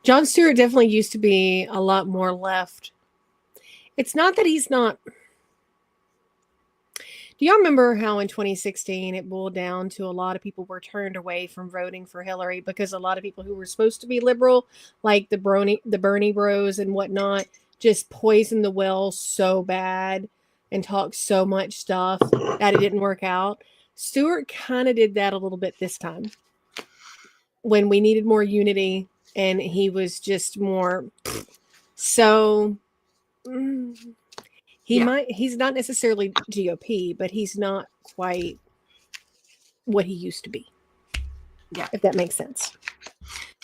Jon Stewart definitely used to be a lot more left. It's not that he's not. Do y'all remember how in 2016 it boiled down to a lot of people were turned away from voting for Hillary because a lot of people who were supposed to be liberal, like the Bernie bros and whatnot, just poisoned the well so bad and talked so much stuff that it didn't work out? Stewart kind of did that a little bit this time when we needed more unity, and he was just more. So he's not necessarily GOP, but he's not quite what he used to be. Yeah. If that makes sense.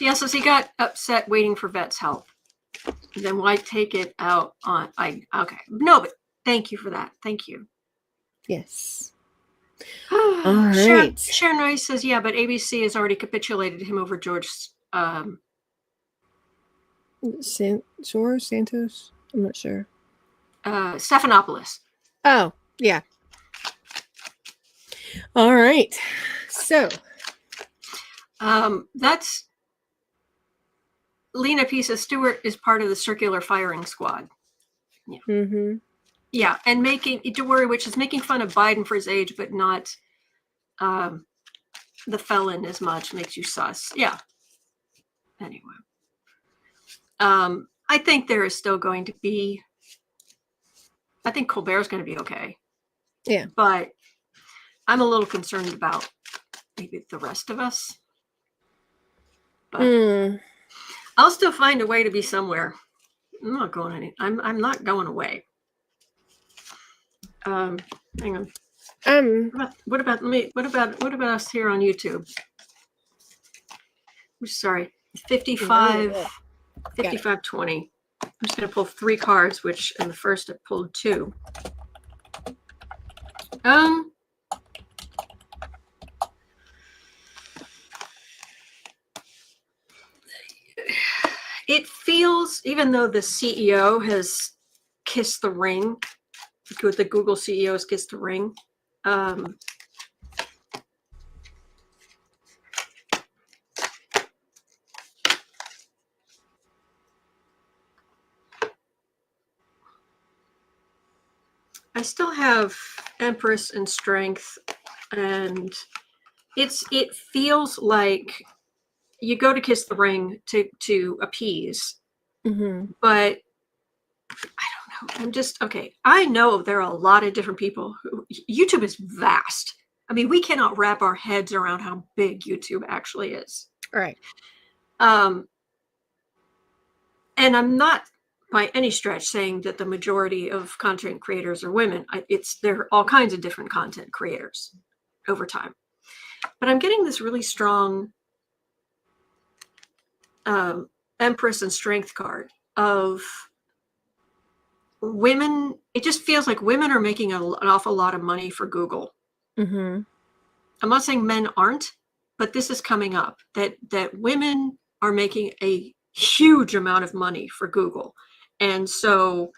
Yeah, so he got upset waiting for vets' help. Then why take it out on okay. No, but thank you for that. Thank you. Yes. All right. Sharon Rice says, yeah, but ABC has already capitulated to him over George Santos? I'm not sure. Stephanopoulos. Oh, yeah. All right. So that's Lena P says Stewart is part of the circular firing squad. Yeah. Yeah, and which is making fun of Biden for his age, but not the felon as much, makes you sus. Yeah. Anyway. I think there is still going to be, I think Colbert's going to be okay. Yeah. But I'm a little concerned about maybe the rest of us. But I'll still find a way to be somewhere. I'm not going any. I'm not going away. Hang on. What about us here on YouTube? Sorry, 5520. I'm just going to pull 3 cards, which in the first I pulled 2. It feels, even though the CEO has kissed the ring, the Google CEO has kissed the ring, I still have Empress and Strength, and it feels like you go to kiss the ring to appease, but I don't know. I'm just okay. I know there are a lot of different people. YouTube is vast. I mean, we cannot wrap our heads around how big YouTube actually is. Right. And I'm not by any stretch saying that the majority of content creators are women. There are all kinds of different content creators over time. But I'm getting this really strong Empress and Strength card of women. It just feels like women are making an awful lot of money for Google. I'm not saying men aren't, but this is coming up that women are making a huge amount of money for Google. And so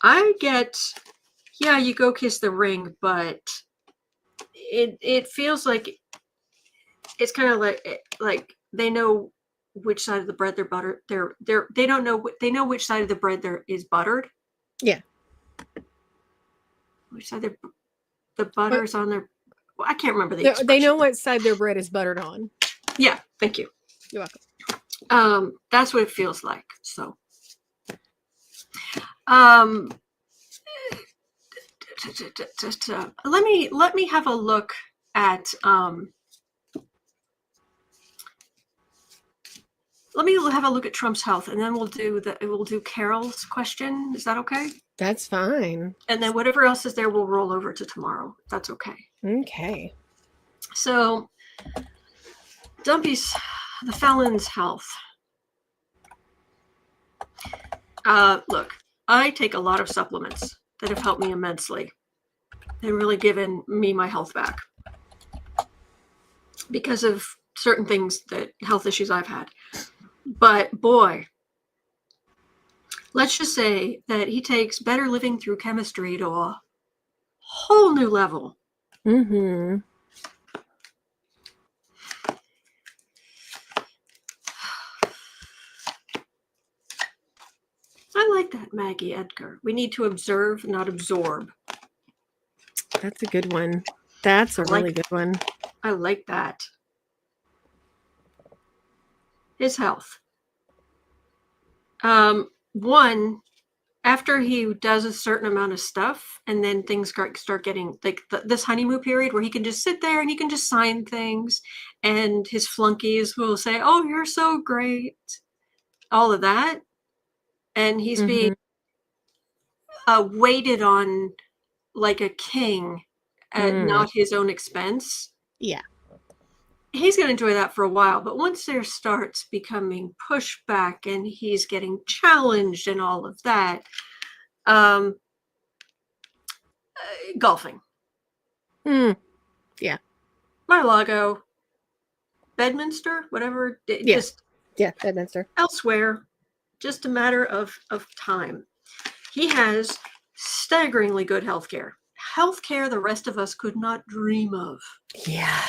I get, yeah, you go kiss the ring, but it feels like it's kind of like they know which side of the bread they're buttered. They don't know. They know which side of the bread there is buttered. Yeah. Which side the butter's on their. Well, I can't remember the expression. They know what side their bread is buttered on. Yeah. Thank you. You're welcome. That's what it feels like. So. Let me have a look at Trump's health, and then we'll do Carol's question. Is that okay? That's fine. And then whatever else is there, we'll roll over to tomorrow. That's okay. Okay. So, Dumpy's, the felon's health. Look, I take a lot of supplements that have helped me immensely. They've really given me my health back because of certain things, health issues I've had. But boy, let's just say that he takes Better Living Through Chemistry to a whole new level. I like that, Maggie Edgar. We need to observe, not absorb. That's a good one. That's a really good one. I like that. His health. One, after he does a certain amount of stuff, and then things start getting like this honeymoon period where he can just sit there and he can just sign things, and his flunkies will say, "Oh, you're so great," all of that, and he's being waited on like a king at not his own expense. Yeah. He's going to enjoy that for a while, but once there starts becoming pushback and he's getting challenged and all of that, golfing. Yeah. Mar-a-Lago, Bedminster, whatever. Just Bedminster. Elsewhere, just a matter of time. He has staggeringly good healthcare. Healthcare the rest of us could not dream of. Yeah.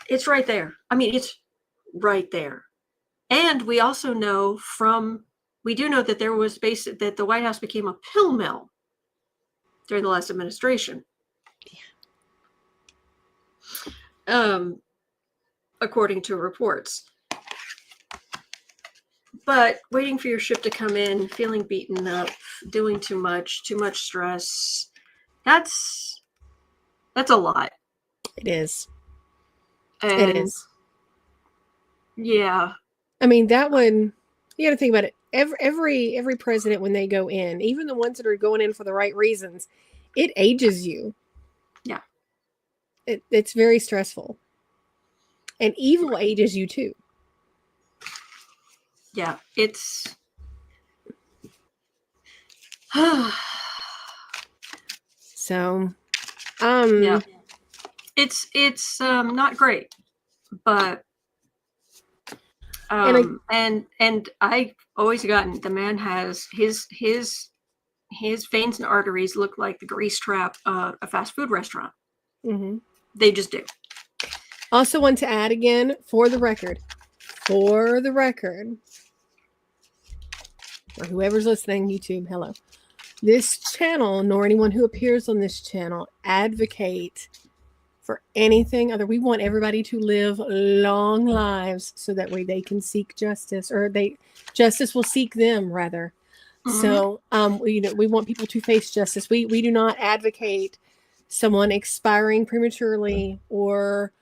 It's right there. I mean, it's right there. And we also know we do know that there was that the White House became a pill mill during the last administration. Yeah. According to reports. But waiting for your ship to come in, feeling beaten up, doing too much stress, that's a lot. It is. And It is. yeah. I mean, that one, you got to think about it. Every president, when they go in, even the ones that are going in for the right reasons, it ages you. Yeah. It's very stressful. And evil ages you too. Yeah, it's so yeah. It's not great, but and I've always gotten, the man has his veins and arteries look like the grease trap of a fast food restaurant. Mm-hmm. They just do. Also want to add again, for the record, or whoever's listening, YouTube, hello. This channel, nor anyone who appears on this channel, advocate for anything other. We want everybody to live long lives so that way they can seek justice, or justice will seek them, rather. Mm-hmm. So we want people to face justice. We do not advocate someone expiring prematurely or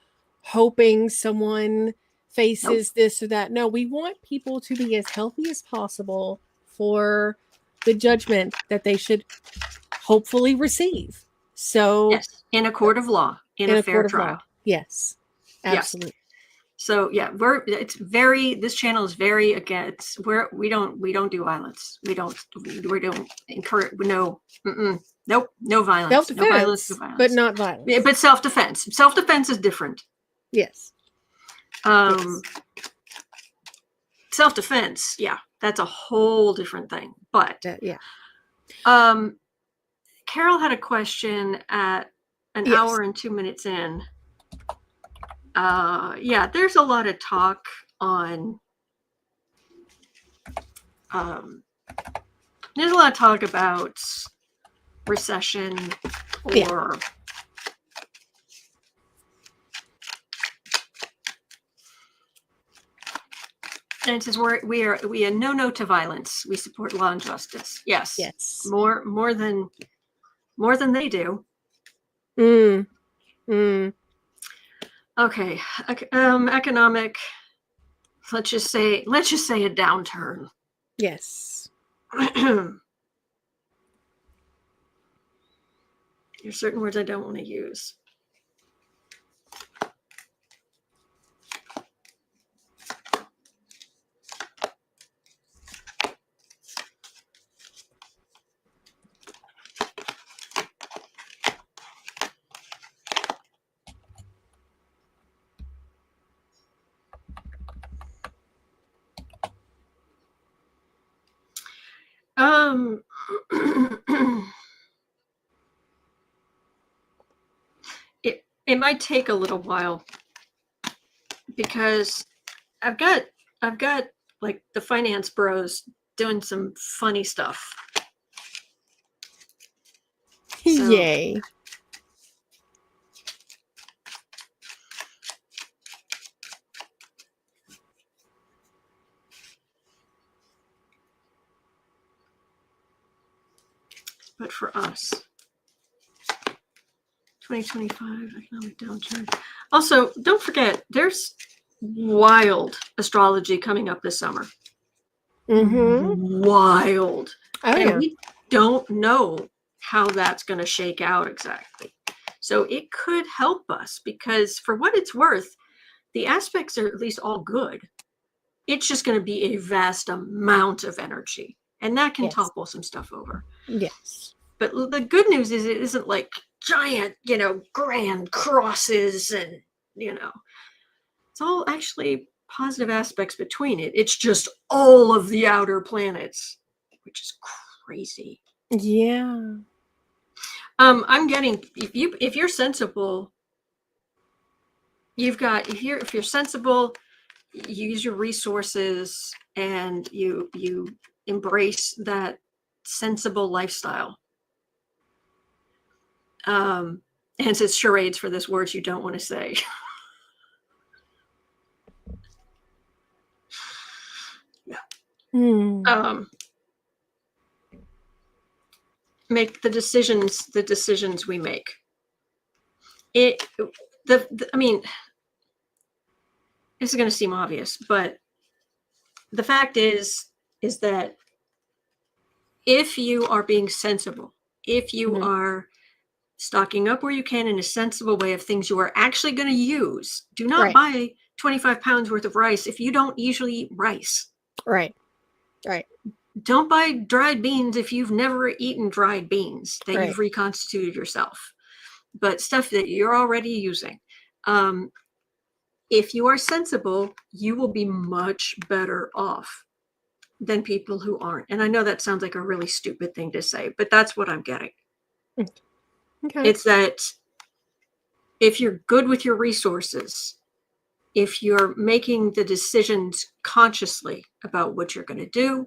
hoping someone faces this or that. No, we want people to be as healthy as possible for the judgment that they should hopefully receive. So yes, in a court of law, in a fair trial. Yes, absolutely. Yes. So yeah, this channel is very against, we don't do violence. We don't encourage, no violence. Self-defense, no violence, but not violence. Yeah, but self-defense. Self-defense is different. Yes. Yes. Self-defense, yeah, that's a whole different thing. But yeah. Carol had a question at an hour and 2 minutes in. Yeah, there's a lot of talk on there's a lot of talk about recession or and it says we are no to violence. We support law and justice. Yes. Yes. More than they do. Okay. Economic. Let's just say a downturn. Yes. There's certain words I don't want to use. It might take a little while because I've got like the finance bros doing some funny stuff. So, yay. But for us, 2025 economic downturn. Also, don't forget, there's wild astrology coming up this summer. Mm-hmm. Wild. Oh, and yeah. We don't know how that's going to shake out exactly. So it could help us because, for what it's worth, the aspects are at least all good. It's just going to be a vast amount of energy, and that can topple some stuff over. Yes. But the good news is it isn't like giant, grand crosses and, it's all actually positive aspects between it. It's just all of the outer planets, which is crazy. Yeah. I'm getting, if you're sensible, if you're sensible, you use your resources and you embrace that sensible lifestyle. And it's charades for this words you don't want to say. Yeah. Mm. Make the decisions we make. I mean, this is going to seem obvious, but the fact is that if you are being sensible, if you are stocking up where you can in a sensible way of things you are actually going to use, do not buy 25 pounds worth of rice if you don't usually eat rice. Right. Don't buy dried beans if you've never eaten dried beans that you've reconstituted yourself, but stuff that you're already using. If you are sensible, you will be much better off than people who aren't. And I know that sounds like a really stupid thing to say, but that's what I'm getting. Okay. It's that if you're good with your resources, if you're making the decisions consciously about what you're going to do,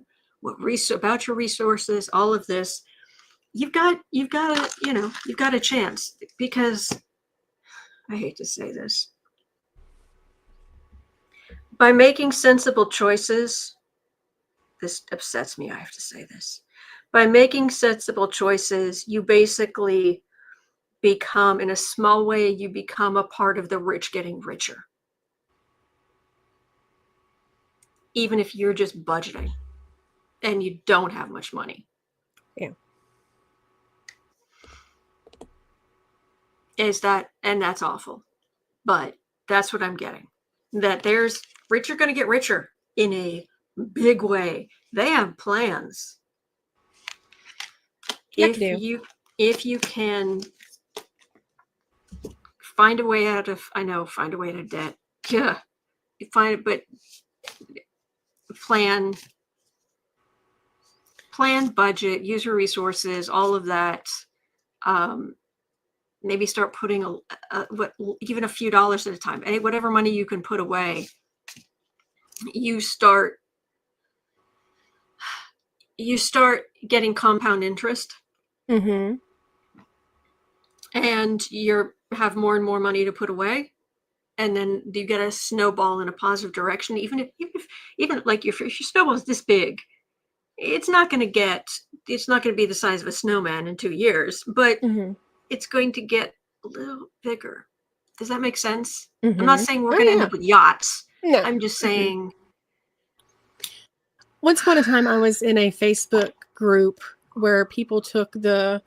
about your resources, all of this, you've got a chance. Because I hate to say this, by making sensible choices, this upsets me, I have to say this. By making sensible choices, you basically become, in a small way, you become a part of the rich getting richer. Even if you're just budgeting and you don't have much money. Yeah. And that's awful. But that's what I'm getting. That rich are going to get richer in a big way. They have plans. If you can find a way out of debt. Yeah. You find it, but plan, budget, use your resources, all of that. Maybe start putting even a few dollars at a time. Whatever money you can put away, you start getting compound interest. Mm-hmm. And you have more and more money to put away. And then you get a snowball in a positive direction. Even if like if your snowball is this big, it's not going to be the size of a snowman in 2 years, but it's going to get a little bigger. Does that make sense? I'm not saying we're going to end up with yachts. No. I'm just saying. Once upon a time, I was in a Facebook group where people took the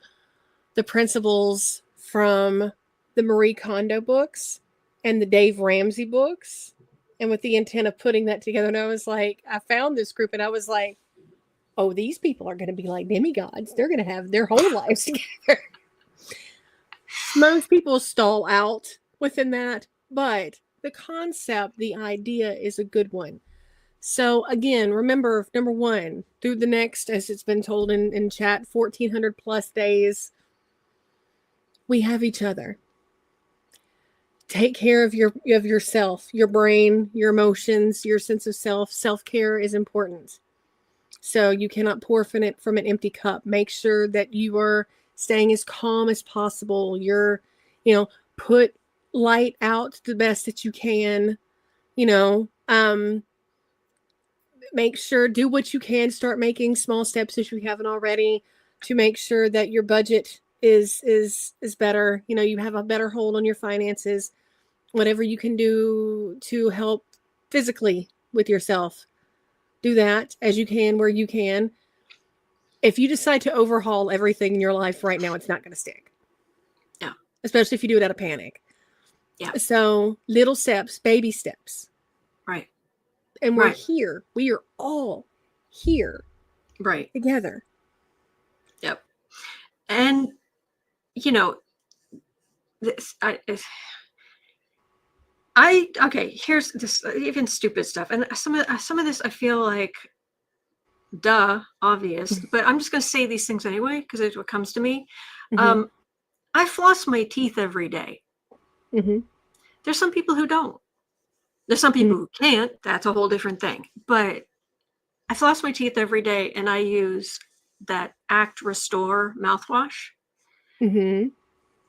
principles from the Marie Kondo books and the Dave Ramsey books, and with the intent of putting that together. And I was like, I found this group and I was like, oh, these people are going to be like demigods. They're going to have their whole lives together. Most people stall out within that, but the concept, the idea is a good one. So again, remember, number one, through the next, as it's been told in chat, 1,400 plus days, we have each other. Take care of yourself, your brain, your emotions, your sense of self. Self-care is important. So you cannot pour from an empty cup. Make sure that you are staying as calm as possible. You're, put light out the best that you can, make sure, do what you can, start making small steps if you haven't already to make sure that your budget is better. You have a better hold on your finances. Whatever you can do to help physically with yourself, do that as you can, where you can. If you decide to overhaul everything in your life right now, it's not going to stick. Yeah. Especially if you do it out of panic. Yeah. So little steps, baby steps. Right. And we're here. We are all here. Right. Together. Yep. And, here's this even stupid stuff. And some of this I feel like, duh, obvious, but I'm just going to say these things anyway, because it's what comes to me. Mm-hmm. I floss my teeth every day. Mm-hmm. There's some people who don't. There's some people who can't. That's a whole different thing. But I floss my teeth every day, and I use that Act Restore mouthwash. Mm-hmm.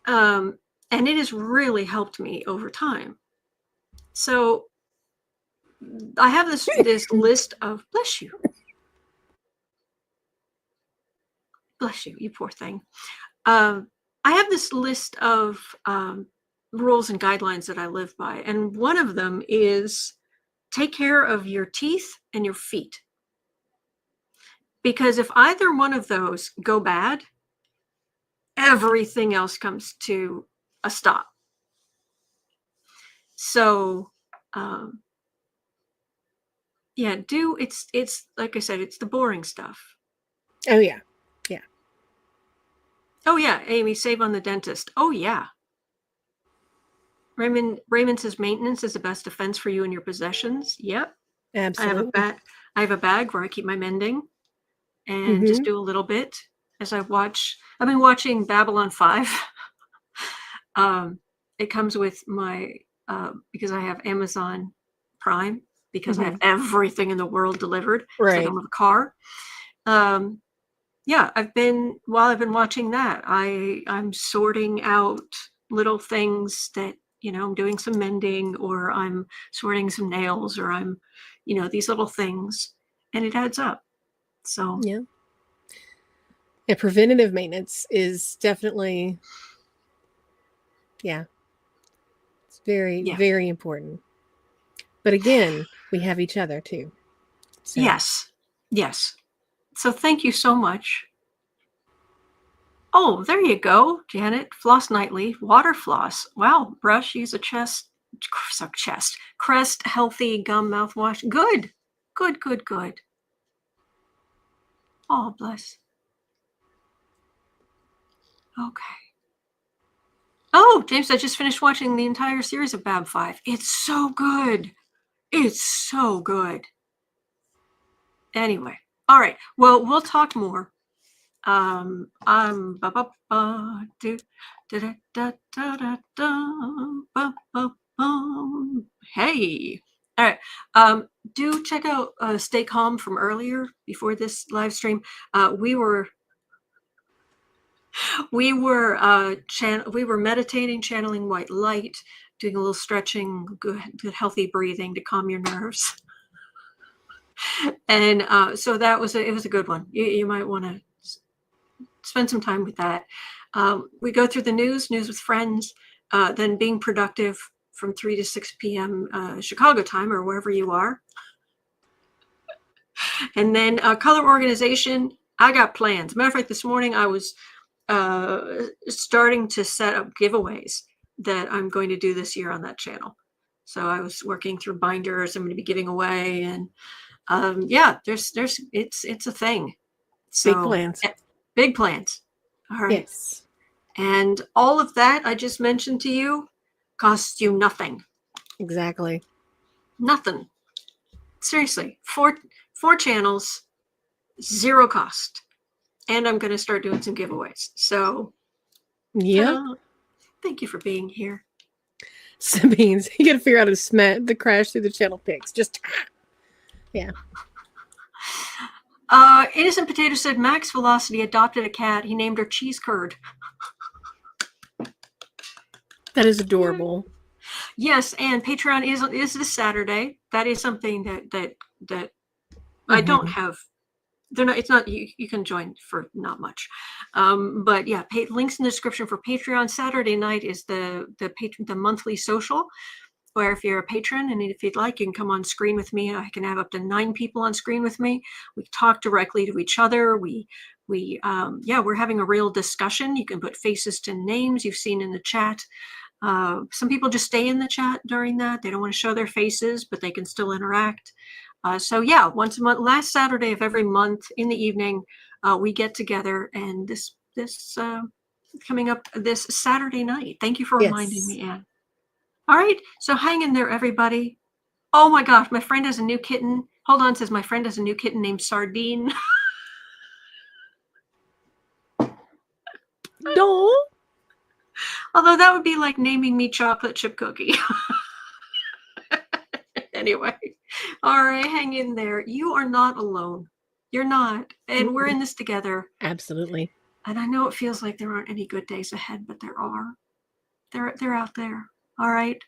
And it has really helped me over time. So I have this list of, bless you. bless you, you poor thing. I have this list of rules and guidelines that I live by, and one of them is take care of your teeth and your feet. Because if either one of those go bad, everything else comes to a stop. So, yeah, it's like I said, it's the boring stuff. Oh yeah. Yeah. Oh yeah, Amy, save on the dentist. Oh yeah. Raymond says maintenance is the best defense for you and your possessions. Yep. Absolutely. I have a bag where I keep my mending and just do a little bit as I've been watching Babylon 5. It comes with my because I have Amazon Prime, because I have everything in the world delivered. Right. I don't have a car. Yeah, while I've been watching that, I'm sorting out little things that, I'm doing some mending, or I'm sorting some nails, or I'm, these little things, and it adds up. So yeah. Yeah, preventative maintenance is definitely, it's very, very important. But again, we have each other too. So. Yes. So thank you so much. Oh, there you go, Janet. Floss nightly, water floss. Wow, brush, use a Crest healthy gum mouthwash. Good. Oh, bless. Okay. Oh, James, I just finished watching the entire series of Bab 5. It's so good. Anyway, all right. Well, we'll talk more. Hey. All right. Do check out Stay Calm from earlier before this live stream. We were meditating, channeling white light, doing a little stretching, good healthy breathing to calm your nerves. And so it was a good one. You might want to spend some time with that. We go through the news with friends, then being productive from 3 to 6 p.m. Chicago time, or wherever you are. And then color organization. I got plans. Matter of fact, this morning I was starting to set up giveaways that I'm going to do this year on that channel. So I was working through binders I'm going to be giving away, and it's a thing. So big plans. All right. Yes. And all of that I just mentioned to you costs you nothing. Exactly. Nothing. Seriously. Four channels, zero cost. And I'm going to start doing some giveaways. So, thank you for being here. Sabines, you got to figure out how to the crash through the channel pics. Just, yeah. Innocent Potato said Max Velocity adopted a cat. He named her Cheese Curd. That is adorable. Yes, and Patreon is this Saturday. That is something that I don't have. They're not. It's not. You can join for not much, but yeah. Links in the description for Patreon. Saturday night is the monthly social, where if you're a patron and if you'd like, you can come on screen with me. I can have up to 9 people on screen with me. We talk directly to each other. We're having a real discussion. You can put faces to names you've seen in the chat. Some people just stay in the chat during that. They don't want to show their faces, but they can still interact. Once a month, last Saturday of every month in the evening, we get together, and this coming up this Saturday night. Thank you for reminding me, Anne. All right, so hang in there, everybody. Oh my gosh, my friend has a new kitten. Hold on, says my friend has a new kitten named Sardine. No. Although that would be like naming me Chocolate Chip Cookie. Anyway, all right, hang in there. You are not alone. You're not. And we're in this together. Absolutely. And I know it feels like there aren't any good days ahead, but there are. They're out there. All right.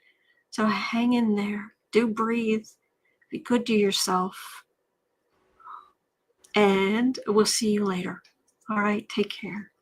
So hang in there. Do breathe. Be good to yourself. And we'll see you later. All right. Take care.